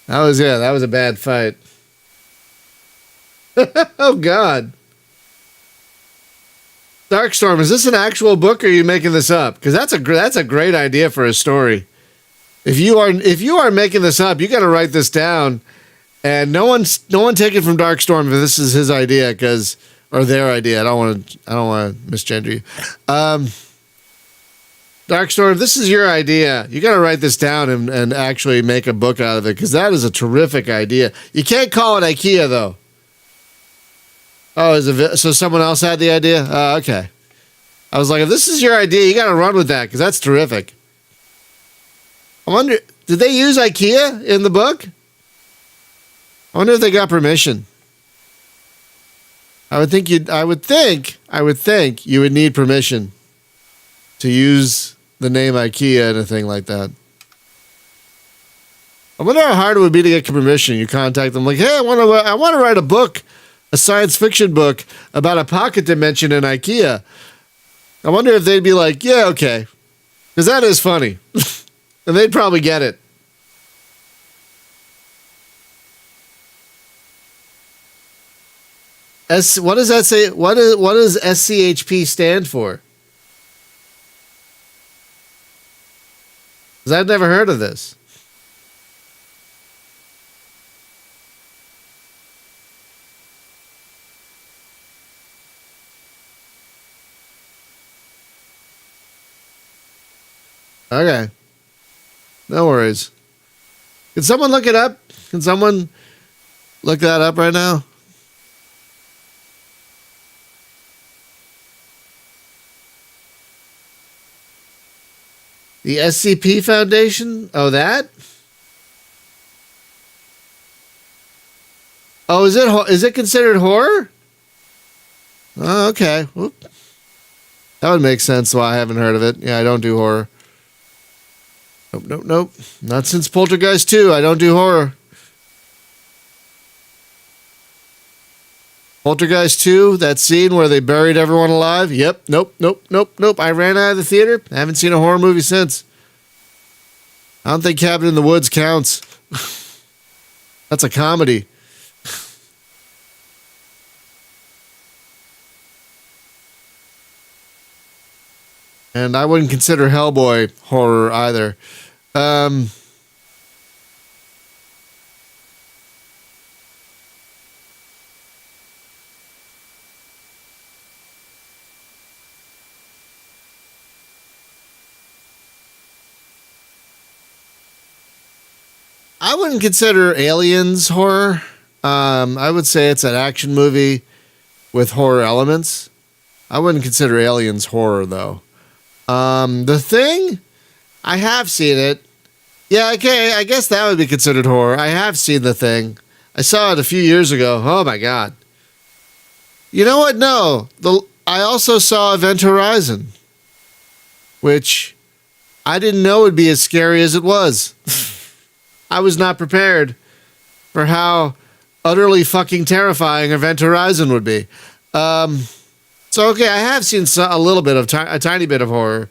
that was a bad fight." Oh, God. Darkstorm, is this an actual book, or are you making this up? Because that's a great idea for a story. If you are making this up, you got to write this down, and no one take it from Darkstorm if this is his idea, or their idea. I don't want to misgender you. Darkstorm, if this is your idea, you got to write this down and actually make a book out of it, because that is a terrific idea. You can't call it IKEA though. Oh, so someone else had the idea? Okay. I was like, if this is your idea, you got to run with that, because that's terrific. I wonder, did they use IKEA in the book? I wonder if they got permission. I would think you would need permission to use the name IKEA in a thing like that. I wonder how hard it would be to get permission. You contact them like, "Hey, I want to write a book. A science fiction book about a pocket dimension in IKEA." I wonder if they'd be like, "Yeah, okay." Because that is funny. And they'd probably get it. What does that say? What does SCHP stand for? Because I've never heard of this. Okay. No worries. Can someone look it up? Can someone look that up right now? The SCP Foundation? Oh, that? Oh, is it considered horror? Oh, okay. Whoop. That would make sense why I haven't heard of it. Yeah, I don't do horror. Nope. Not since Poltergeist 2. I don't do horror. Poltergeist 2, that scene where they buried everyone alive. Yep. Nope. I ran out of the theater. I haven't seen a horror movie since. I don't think Cabin in the Woods counts. That's a comedy. And I wouldn't consider Hellboy horror either. I wouldn't consider Aliens horror. I would say it's an action movie with horror elements. I wouldn't consider Aliens horror, though. The Thing, I have seen it. Yeah, okay, I guess that would be considered horror. I have seen The Thing. I saw it a few years ago. Oh my God. You know what? No. I also saw Event Horizon, which I didn't know would be as scary as it was. I was not prepared for how utterly fucking terrifying Event Horizon would be. So, okay, I have seen a tiny bit of horror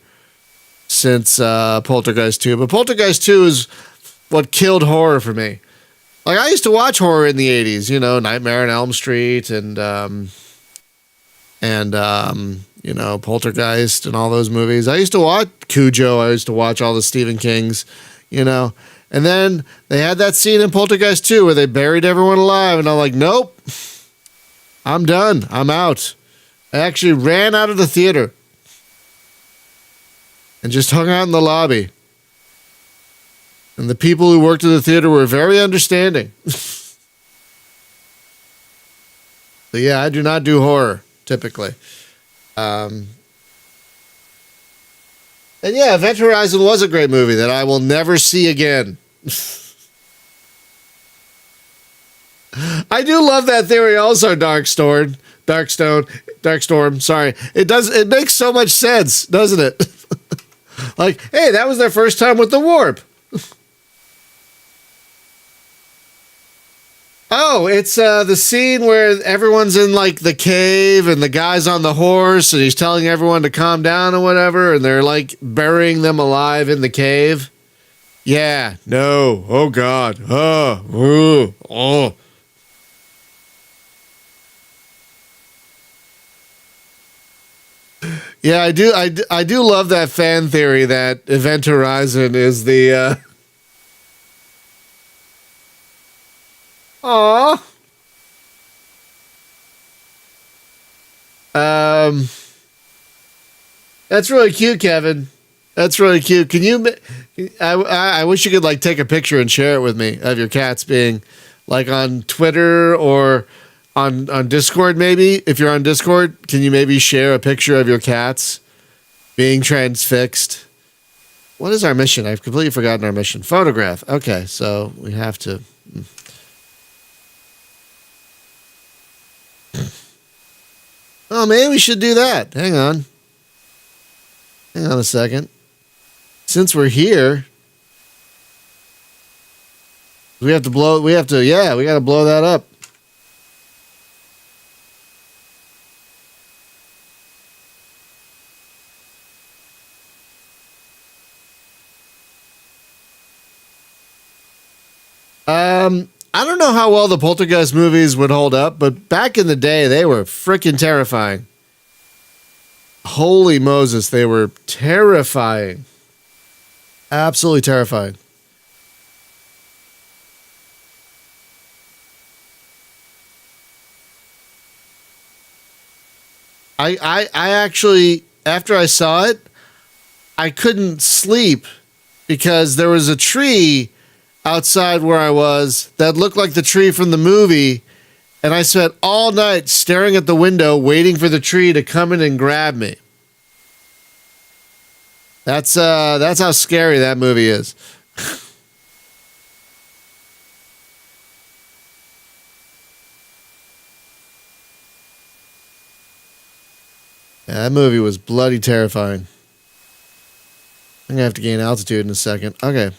since Poltergeist 2, but Poltergeist 2 is what killed horror for me. Like, I used to watch horror in the 80s, Nightmare on Elm Street and Poltergeist and all those movies. I used to watch Cujo. I used to watch all the Stephen Kings, And then they had that scene in Poltergeist 2 where they buried everyone alive, and I'm like, nope, I'm done. I'm out. I actually ran out of the theater and just hung out in the lobby. And the people who worked in the theater were very understanding. So yeah, I do not do horror, typically. And yeah, Event Horizon was a great movie that I will never see again. I do love that theory also, Darkstorm. Dark Storm. Sorry, it does. It makes so much sense, doesn't it? Like, hey, that was their first time with the warp. Oh, it's the scene where everyone's in like the cave and the guy's on the horse and he's telling everyone to calm down or whatever, and they're like burying them alive in the cave. Yeah, no, oh God, oh. Yeah, I do love that fan theory that Event Horizon is the. Aw. Um, that's really cute, Kevin. That's really cute. Can you? I wish you could like take a picture and share it with me of your cats being, like on Twitter or on Discord. Maybe if you're on Discord, can you maybe share a picture of your cats being transfixed? What is our mission? I've completely forgotten our mission. Photograph. Okay, so we have to. Oh, maybe we should do that. Hang on. Hang on a second. Since we're here, we have to yeah, we got to blow that up. I don't know how well the Poltergeist movies would hold up, but back in the day, they were freaking terrifying. Holy Moses, they were terrifying. Absolutely terrifying. I actually, after I saw it, I couldn't sleep because there was a tree outside where I was that looked like the tree from the movie, and I spent all night staring at the window waiting for the tree to come in and grab me. That's how scary that movie is. Yeah, that movie was bloody terrifying. I'm gonna have to gain altitude in a second. Okay.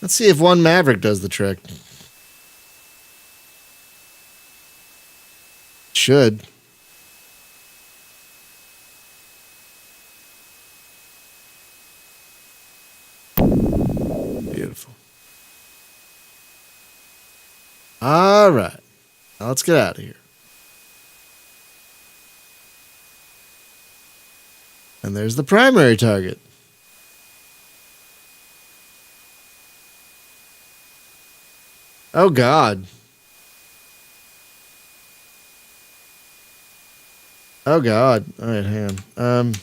Let's see if one Maverick does the trick. Should. Beautiful. All right. Now let's get out of here. And there's the primary target. Oh, God. Oh, God. All right, hang on.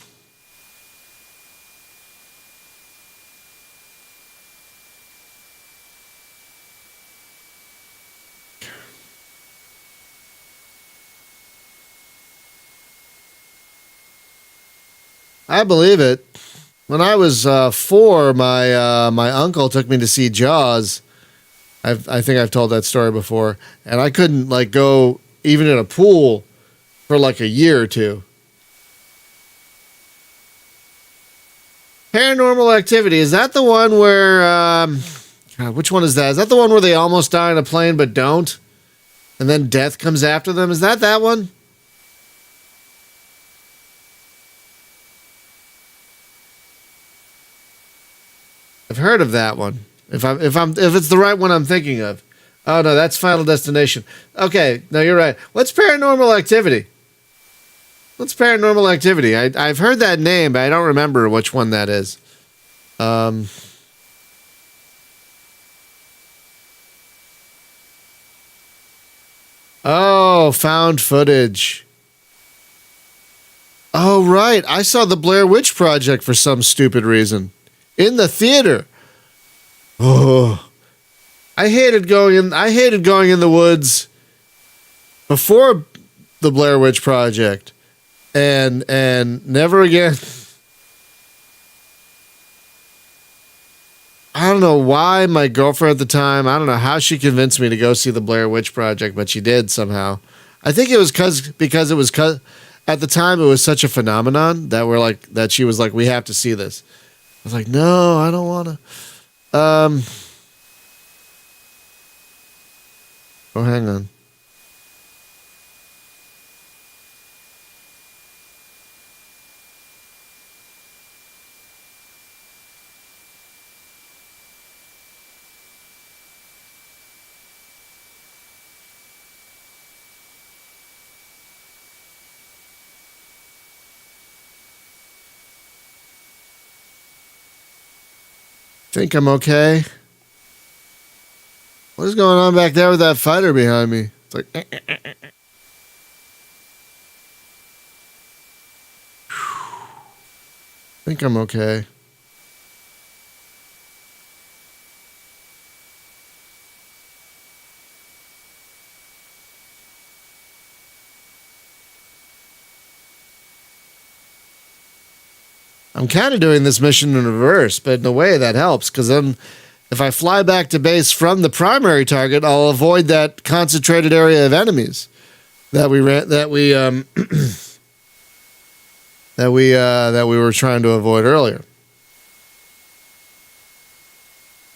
I believe it. When I was 4, my uncle took me to see Jaws. I think I've told that story before, and I couldn't like go even in a pool for like a year or two. Paranormal Activity, is that the one where God, which one is that? Is that the one where they almost die in a plane but don't? And then death comes after them? Is that one? I've heard of that one. If it's the right one I'm thinking of. Oh no, that's Final Destination. Okay, no, you're right. What's Paranormal Activity? What's Paranormal Activity? I've heard that name, but I don't remember which one that is. Oh, found footage. Oh right, I saw the Blair Witch Project for some stupid reason in the theater. Oh, I hated going in the woods before the Blair Witch Project, and never again. I don't know why my girlfriend at the time, I don't know how she convinced me to go see the Blair Witch Project, but she did somehow. I think it was because it was at the time it was such a phenomenon that that she was like, we have to see this. I was like, no, I don't want to. Oh, hang on. Think I'm okay. What is going on back there with that fighter behind me? It's like, think I'm okay. I'm kind of doing this mission in reverse, but in a way that helps because then if I fly back to base from the primary target, I'll avoid that concentrated area of enemies that we ran that we that we were trying to avoid earlier.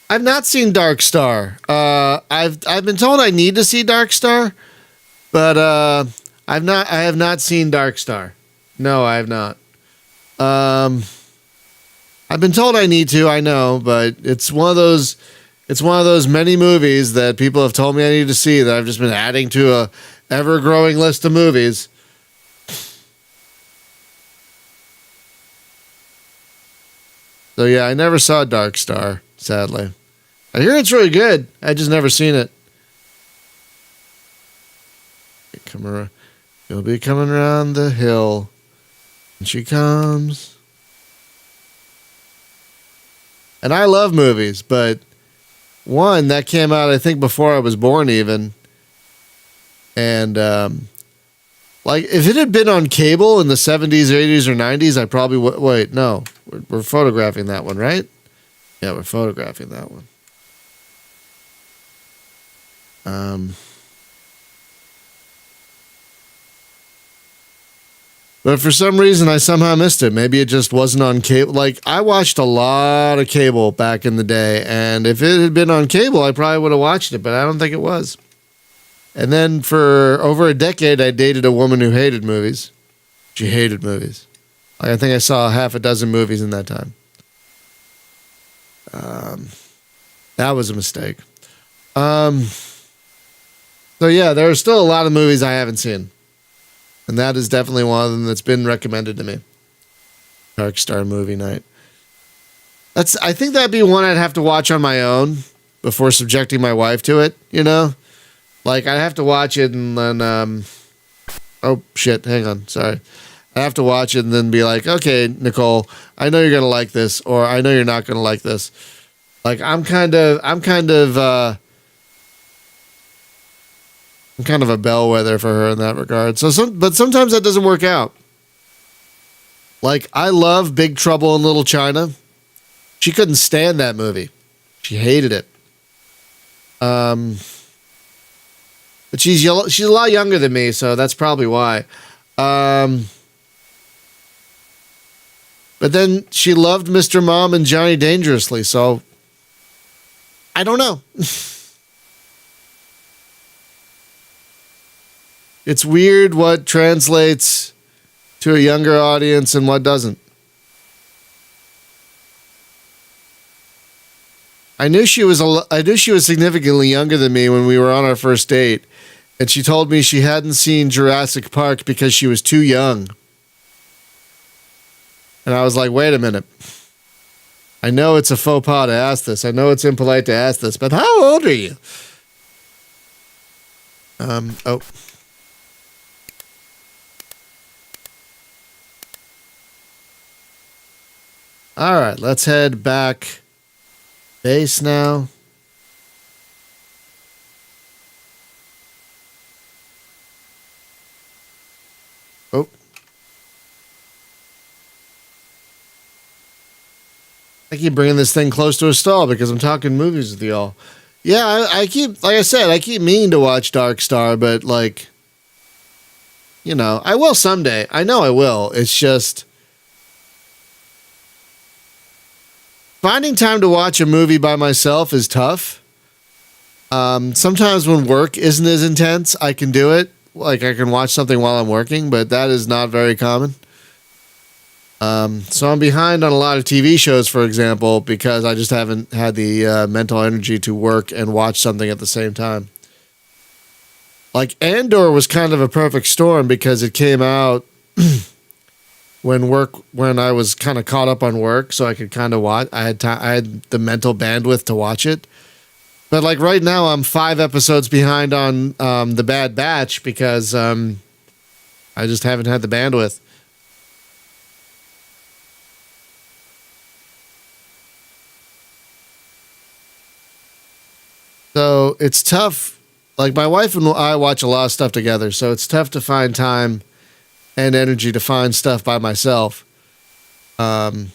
I've not seen Dark Star. I've been told I need to see Dark Star, but I have not seen Dark Star. No, I have not. I've been told I need to, I know, but it's one of those many movies that people have told me I need to see that I've just been adding to a ever-growing list of movies. So yeah, I never saw Dark Star, sadly. I hear it's really good. I just never seen it. Come around. You'll be coming around the hill. And she comes. And I love movies, but one that came out, I think, before I was born even. And like if it had been on cable in the 70s, 80s, or 90s, I probably would. Wait, no. We're photographing that one, right? Yeah, we're photographing that one. But for some reason, I somehow missed it. Maybe it just wasn't on cable. Like, I watched a lot of cable back in the day, and if it had been on cable, I probably would have watched it, but I don't think it was. And then for over a decade, I dated a woman who hated movies. She hated movies. Like, I think I saw half a dozen movies in that time. That was a mistake. So, yeah, there are still a lot of movies I haven't seen. And that is definitely one of them that's been recommended to me. Dark Star movie night. I think that'd be one I'd have to watch on my own before subjecting my wife to it, you know? Like, I'd have to watch it and then, oh, shit, hang on, sorry. I have to watch it and then be like, okay, Nicole, I know you're going to like this, or I know you're not going to like this. Like, I'm kind of a bellwether for her in that regard. But sometimes that doesn't work out. Like, I love Big Trouble in Little China. She couldn't stand that movie. She hated it. But she's a lot younger than me, so that's probably why. But then she loved Mr. Mom and Johnny Dangerously, so I don't know. It's weird what translates to a younger audience and what doesn't. I knew she was significantly younger than me when we were on our first date, and she told me she hadn't seen Jurassic Park because she was too young. And I was like, wait a minute. I know it's a faux pas to ask this. I know it's impolite to ask this, but how old are you? Oh. All right, let's head back base now. Oh. I keep bringing this thing close to a stall because I'm talking movies with y'all. Yeah, I keep, like I said, I keep meaning to watch Dark Star, but like, you know, I will someday. I know I will. It's just finding time to watch a movie by myself is tough. Sometimes when work isn't as intense, I can do it. Like I can watch something while I'm working, but that is not very common. So I'm behind on a lot of TV shows, for example, because I just haven't had the mental energy to work and watch something at the same time. Like Andor was kind of a perfect storm because it came out when I was kind of caught up on work, so I could kind of watch. I had the mental bandwidth to watch it. But like right now, I'm 5 episodes behind on the Bad Batch because I just haven't had the bandwidth. So it's tough. Like my wife and I watch a lot of stuff together, so it's tough to find time and energy to find stuff by myself. Like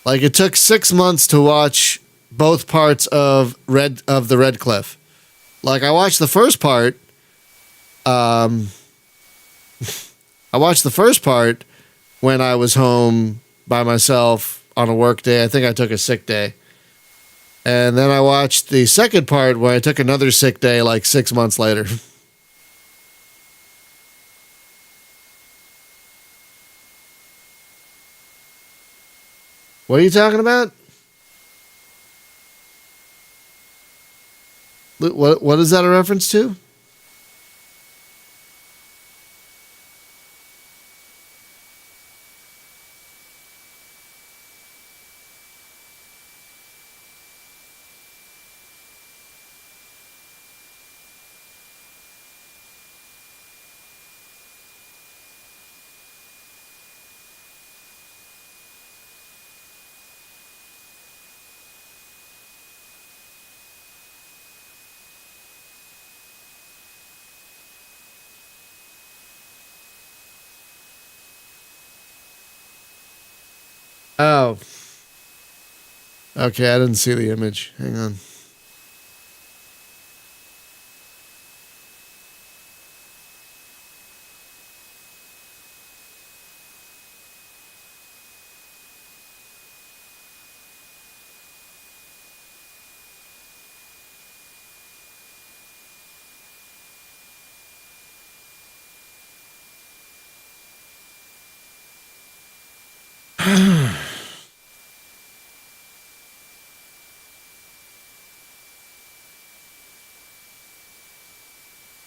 it took 6 months to watch both parts of the Red Cliff. Like I watched the first part. I watched the first part when I was home by myself on a work day. I think I took a sick day. And then I watched the second part where I took another sick day like 6 months later. What are you talking about? What is that a reference to? Oh. Okay, I didn't see the image. Hang on.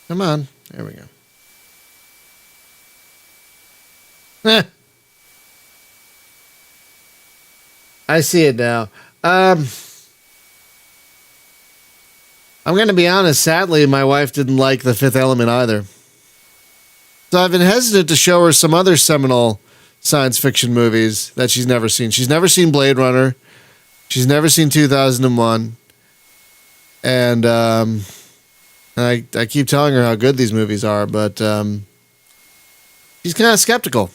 Come on. There we go. Eh, I see it now. I'm going to be honest. Sadly, my wife didn't like The Fifth Element either. So I've been hesitant to show her some other seminal science fiction movies that she's never seen. She's never seen Blade Runner. She's never seen 2001. And I keep telling her how good these movies are, but she's kind of skeptical.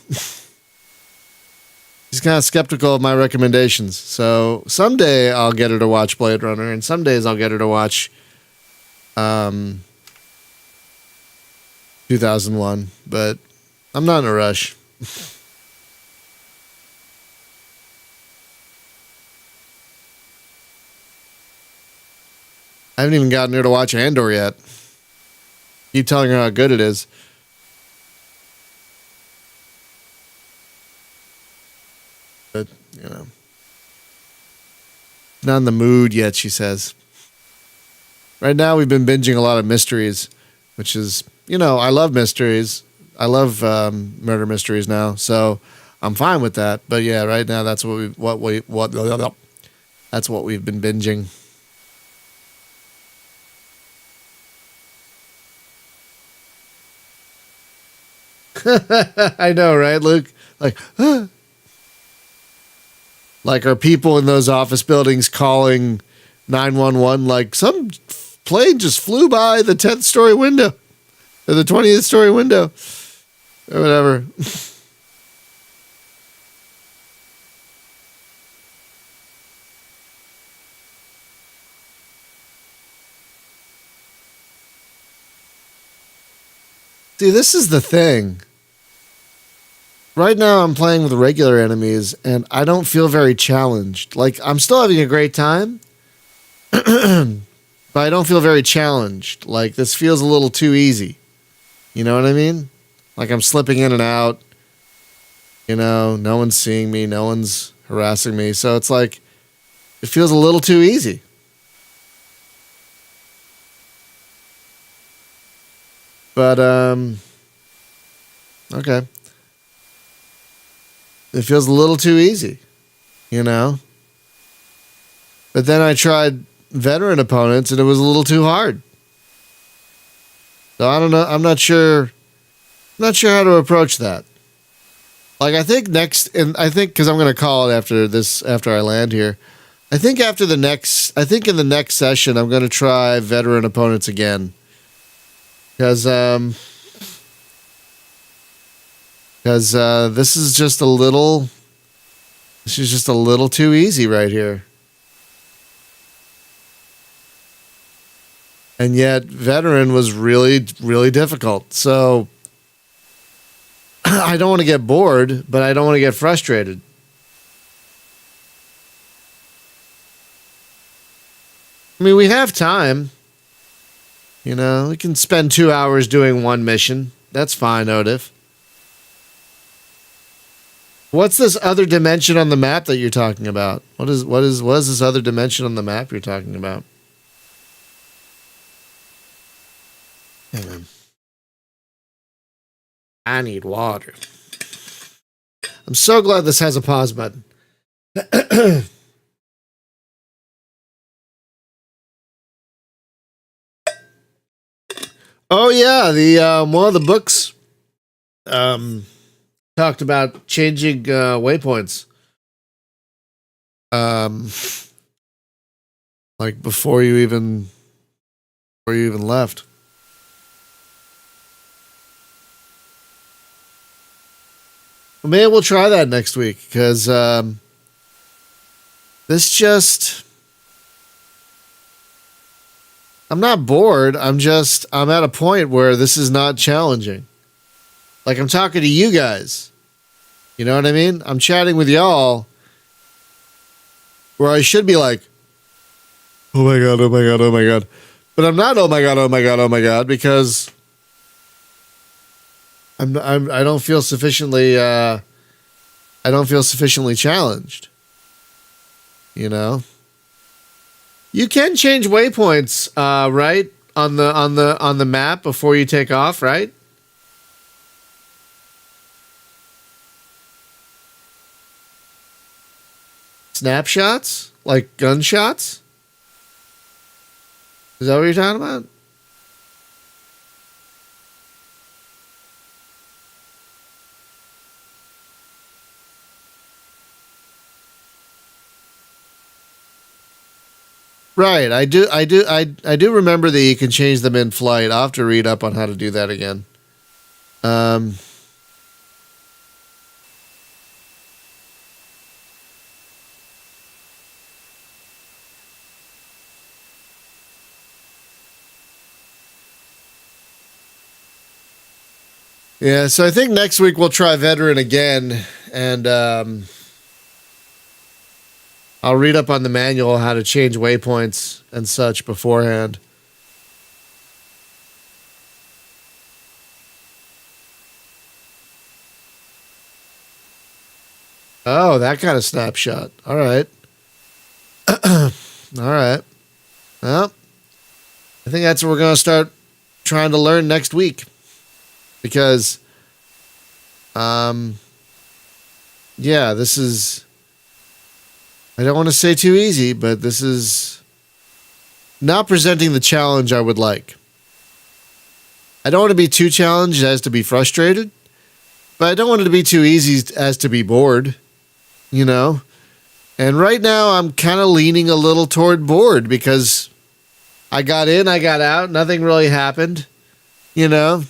She's kind of skeptical of my recommendations. So someday I'll get her to watch Blade Runner, and some days I'll get her to watch 2001. But I'm not in a rush. I haven't even gotten her to watch Andor yet. Keep telling her how good it is. But, you know. Not in the mood yet, she says. Right now, we've been binging a lot of mysteries, which is, you know, I love mysteries. I love murder mysteries now, so I'm fine with that. But yeah, right now that's that's what we've been binging. I know, right, Luke? Like, like are people in those office buildings calling 911 like some plane just flew by the 10th story window or the 20th story window or whatever. See, this is the thing. Right now, I'm playing with regular enemies, and I don't feel very challenged. Like, I'm still having a great time, but I don't feel very challenged. Like, this feels a little too easy. You know what I mean? Like, I'm slipping in and out. You know, no one's seeing me, no one's harassing me. So it's like, it feels a little too easy. But, okay. It feels a little too easy, you know? But then I tried veteran opponents and it was a little too hard. So I don't know. I'm not sure how to approach that. Like, I think because I'm going to call it after I land here. I think in the next session, I'm going to try veteran opponents again. Because this is just a little too easy right here. And yet veteran was really, really difficult. So I don't want to get bored, but I don't want to get frustrated. I mean, we have time. You know, we can spend 2 hours doing one mission. That's fine, Odif. What's this other dimension on the map that you're talking about? What is this other dimension on the map you're talking about? Hang on. I need water. I'm so glad this has a pause button. Oh yeah, the one of the books talked about changing waypoints. Like before you even left. Well, maybe we'll try that next week because this just. I'm not bored. I'm at a point where this is not challenging. Like, I'm talking to you guys. You know what I mean? I'm chatting with y'all where I should be like, oh my God, oh my God, oh my God. But I'm not, oh my God, oh my God, oh my God, because I don't feel sufficiently challenged. You know? You can change waypoints, right? On the map before you take off, right? Snapshots? Like gunshots? Is that what you're talking about? Right. I do remember that you can change them in flight. I'll have to read up on how to do that again. Yeah, so I think next week we'll try veteran again, and I'll read up on the manual how to change waypoints and such beforehand. Oh, that kind of snapshot. All right. All right. Well, I think that's what we're going to start trying to learn next week. Because, yeah, this is, I don't want to say too easy, but this is not presenting the challenge I would like. I don't want to be too challenged as to be frustrated, but I don't want it to be too easy as to be bored, you know? And right now I'm kind of leaning a little toward bored because I got in, I got out, nothing really happened, you know?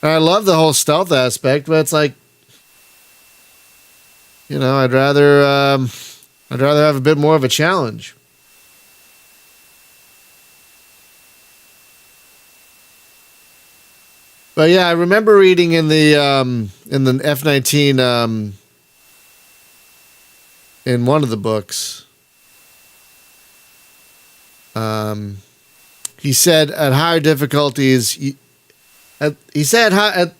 And I love the whole stealth aspect, but it's like, you know, I'd rather have a bit more of a challenge. But yeah, I remember reading in the F-19 in one of the books. He said at higher difficulties, he said oh,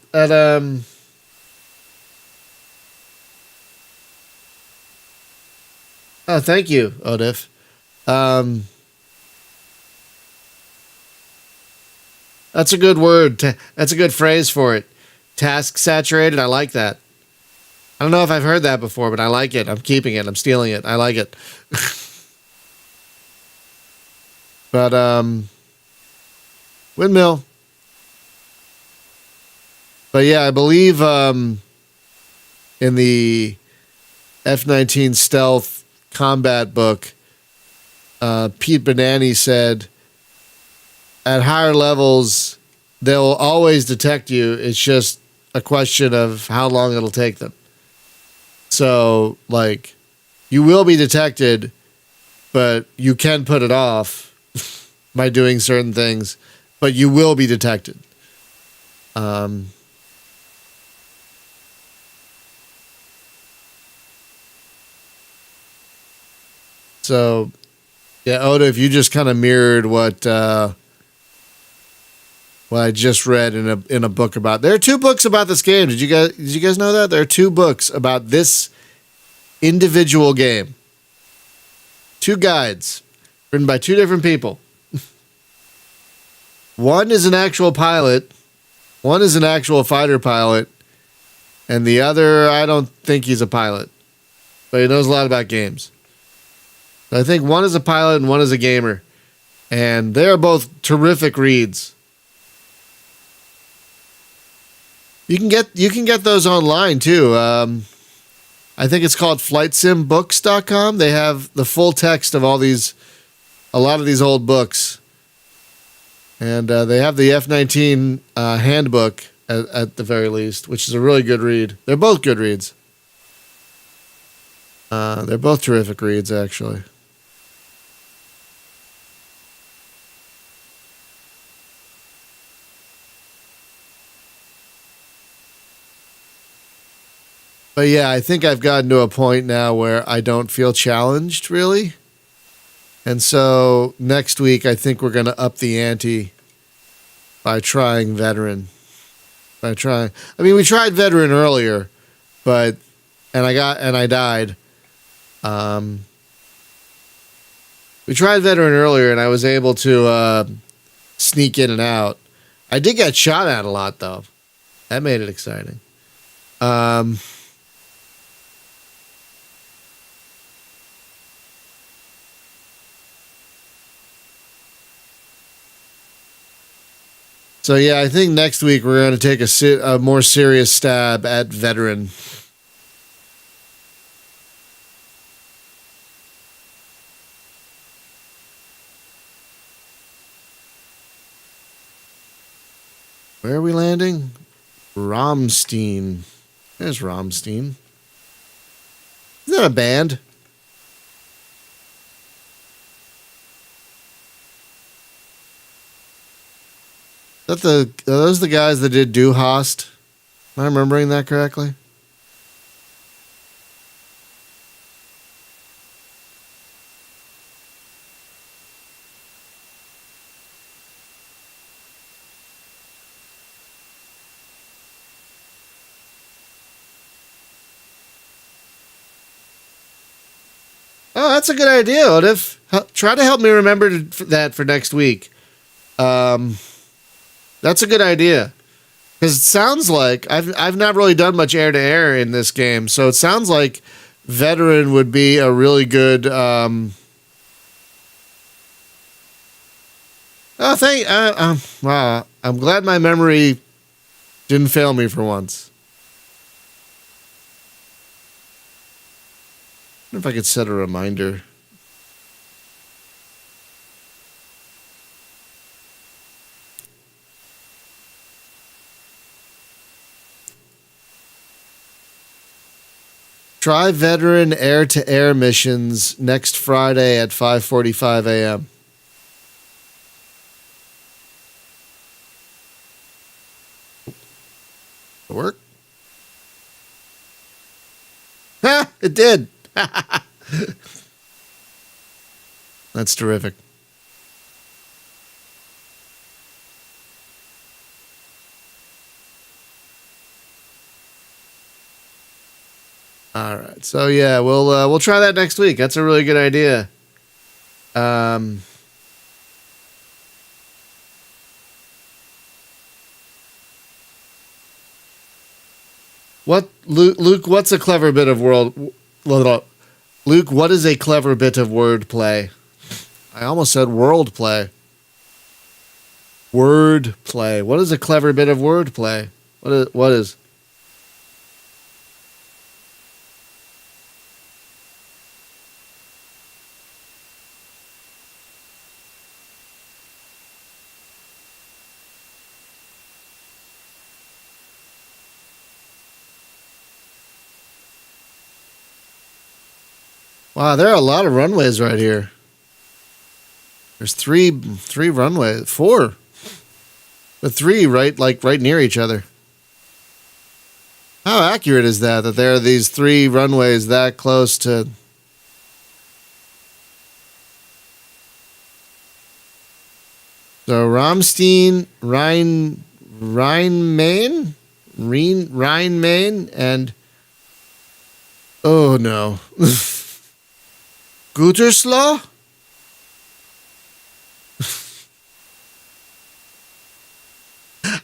thank you, Odif. That's a good word. That's a good phrase for it. Task saturated. I like that. I don't know if I've heard that before, but I like it. I'm keeping it. I'm stealing it. I like it. But windmill. But yeah, I believe in the F-19 stealth combat book, Pete Benani said, at higher levels, they'll always detect you. It's just a question of how long it'll take them. So, like, you will be detected, but you can put it off by doing certain things, but you will be detected. So, yeah, Oda, if you just kind of mirrored what I just read in a book about. There are 2 books about this game. Did you guys know that? There are 2 books about this individual game. 2 guides written by 2 different people. One is an actual pilot, one is an actual fighter pilot, and the other, I don't think he's a pilot, but he knows a lot about games. I think one is a pilot and one is a gamer, and they are both terrific reads. You can get those online too. I think it's called FlightSimBooks.com. They have the full text of a lot of these old books. And they have the F-19 handbook at the very least, which is a really good read. They're both good reads. They're both terrific reads, actually. But yeah, I think I've gotten to a point now where I don't feel challenged, really. And so next week, I think we're going to up the ante by trying veteran. We tried veteran earlier, and I died. We tried veteran earlier, and I was able to sneak in and out. I did get shot at a lot, though. That made it exciting. So yeah, I think next week we're going to take a more serious stab at veteran. Where are we landing? Ramstein. There's Ramstein. Isn't that a band? Are those the guys that did Du Hast? Am I remembering that correctly? Oh, that's a good idea, Odif. Try to help me remember that for next week. That's a good idea. Because it sounds like I've not really done much air to air in this game, so it sounds like veteran would be a really good. Wow, I'm glad my memory didn't fail me for once. I wonder if I could set a reminder. Try veteran air-to-air missions next Friday at 5:45 a.m. Work? Ha! It did. That's terrific. All right. So yeah, we'll try that next week. That's a really good idea. What Luke? What's a clever bit of Luke, what is a clever bit of wordplay? I almost said world play. Word play. What is a clever bit of wordplay? What is? Wow, there are a lot of runways right here. There's three runways, four, but three right near each other. How accurate is that? That there are these three runways that close to? So Ramstein, Rhein-Main, Rhein-Main, and oh no. Gütersloh?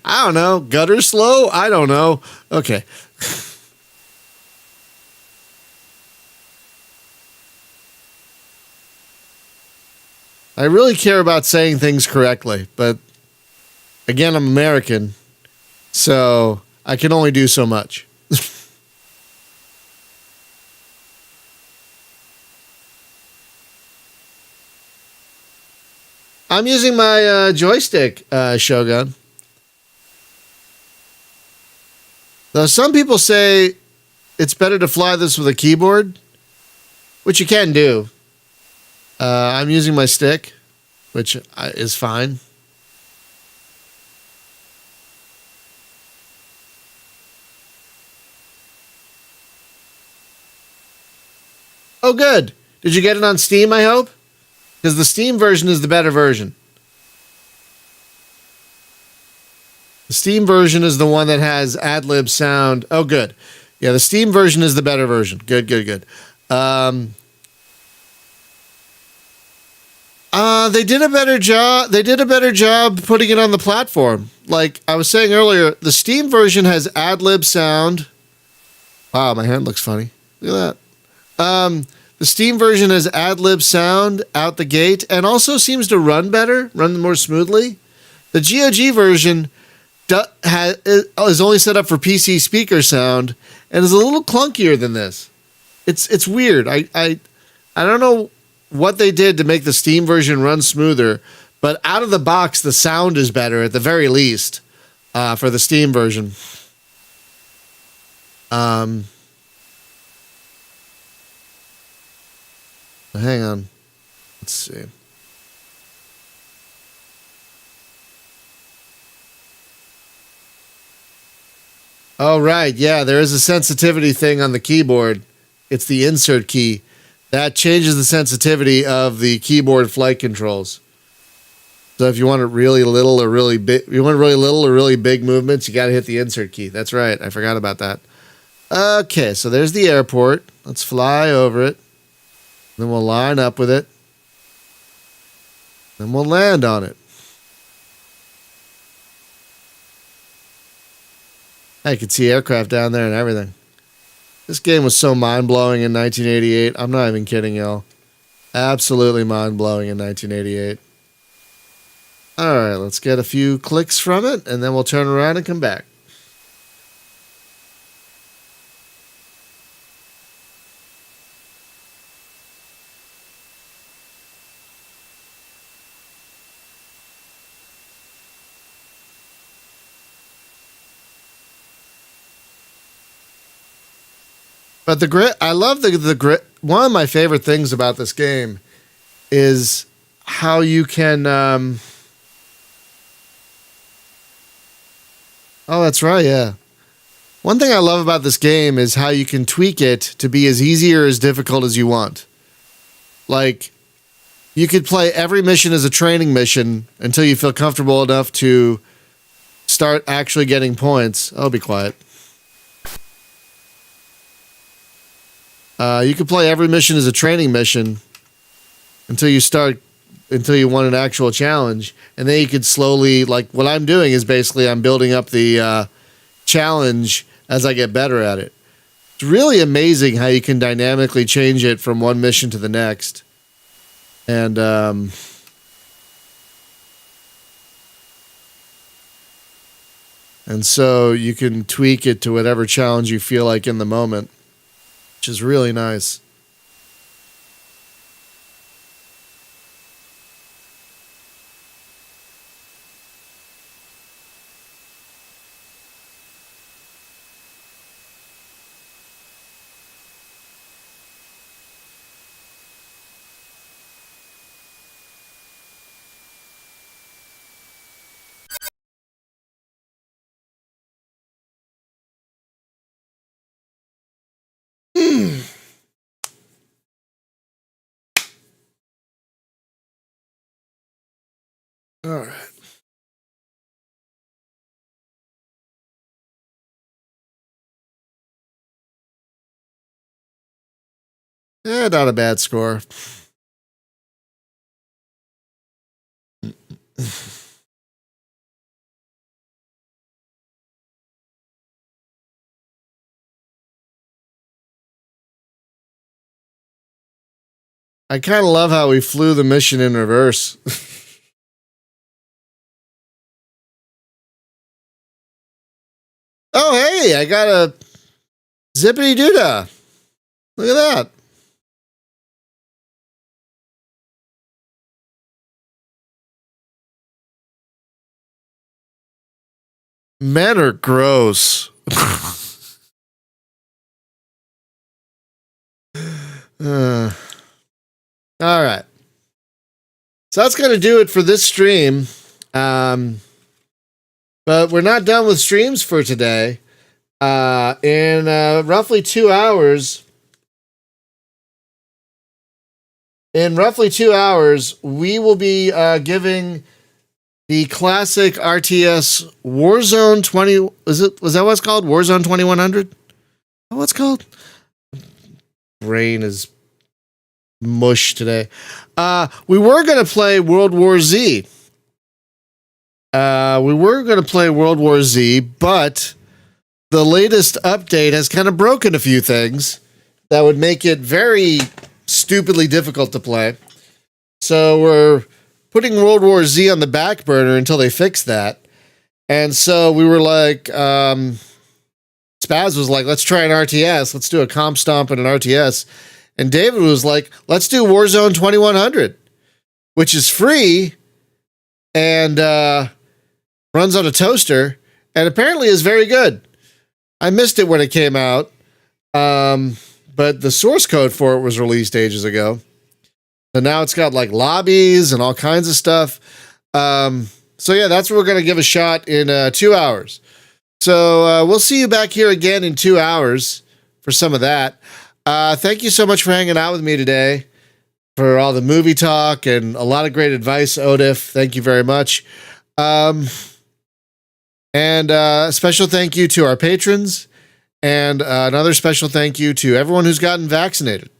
I don't know. Gutter slow? I don't know. Okay. I really care about saying things correctly, but again, I'm American, so I can only do so much. I'm using my joystick, Shogun. Though some people say it's better to fly this with a keyboard, which you can do. I'm using my stick, which is fine. Oh, good. Did you get it on Steam, I hope? Because the Steam version is the better version. The Steam version is the one that has ad-lib sound. Oh, good. Yeah, the Steam version is the better version. Good. They did a better job. They did a better job putting it on the platform. Like I was saying earlier, the Steam version has ad-lib sound. Wow, my hand looks funny. Look at that. The Steam version has ad-lib sound out the gate and also seems to run better, run more smoothly. The GOG version is only set up for PC speaker sound and is a little clunkier than this. It's weird. I don't know what they did to make the Steam version run smoother, but out of the box, the sound is better at the very least for the Steam version. Hang on. Let's see. Oh, right. Yeah, there is a sensitivity thing on the keyboard. It's the insert key. That changes the sensitivity of the keyboard flight controls. So if you want it really little or really big, really big movements, you got to hit the insert key. That's right. I forgot about that. Okay, so there's the airport. Let's fly over it. Then we'll line up with it. Then we'll land on it. I could see aircraft down there and everything. This game was so mind-blowing in 1988. I'm not even kidding, y'all. Absolutely mind-blowing in 1988. All right, let's get a few clicks from it, and then we'll turn around and come back. But the grit, I love the grit. One of my favorite things about this game is how you can. Oh, that's right. Yeah, One thing I love about this game is how you can tweak it to be as easy or as difficult as you want. Like, you could play every mission as a training mission until you feel comfortable enough to start actually getting points. Oh, be quiet. You could play every mission as a training mission until you want an actual challenge, and then you could slowly, like what I'm doing is basically I'm building up the challenge as I get better at it. It's really amazing how you can dynamically change it from one mission to the next. And so you can tweak it to whatever challenge you feel like in the moment, which is really nice. All right. Not a bad score. I kind of love how we flew the mission in reverse. Oh, hey, I got a zippity doodah. Look at that. Men are gross. All right. So that's going to do it for this stream. But we're not done with streams for today. In roughly 2 hours, we will be giving the classic RTS Warzone 20. Was that what it's called? Warzone 2100? What's it called? Brain is mush today. We were going to play World War Z. But the latest update has kind of broken a few things that would make it very stupidly difficult to play. So we're putting World War Z on the back burner until they fix that. And so we were like, Spaz was like, let's try an RTS. Let's do a comp stomp and an RTS. And David was like, let's do Warzone 2100, which is free and runs on a toaster and apparently is very good. I missed it when it came out, but the source code for it was released ages ago. And now it's got like lobbies and all kinds of stuff. So yeah, that's what we're going to give a shot in 2 hours. So we'll see you back here again in 2 hours for some of that. Thank you so much for hanging out with me today, for all the movie talk and a lot of great advice, Odif. Thank you very much. And a special thank you to our patrons, and another special thank you to everyone who's gotten vaccinated.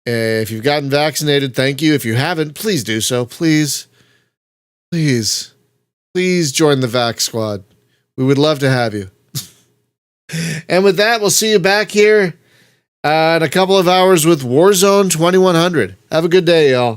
If you've gotten vaccinated, thank you. If you haven't, please do so. Please join the Vax Squad. We would love to have you. And with that, we'll see you back here in a couple of hours with Warzone 2100. Have a good day, y'all.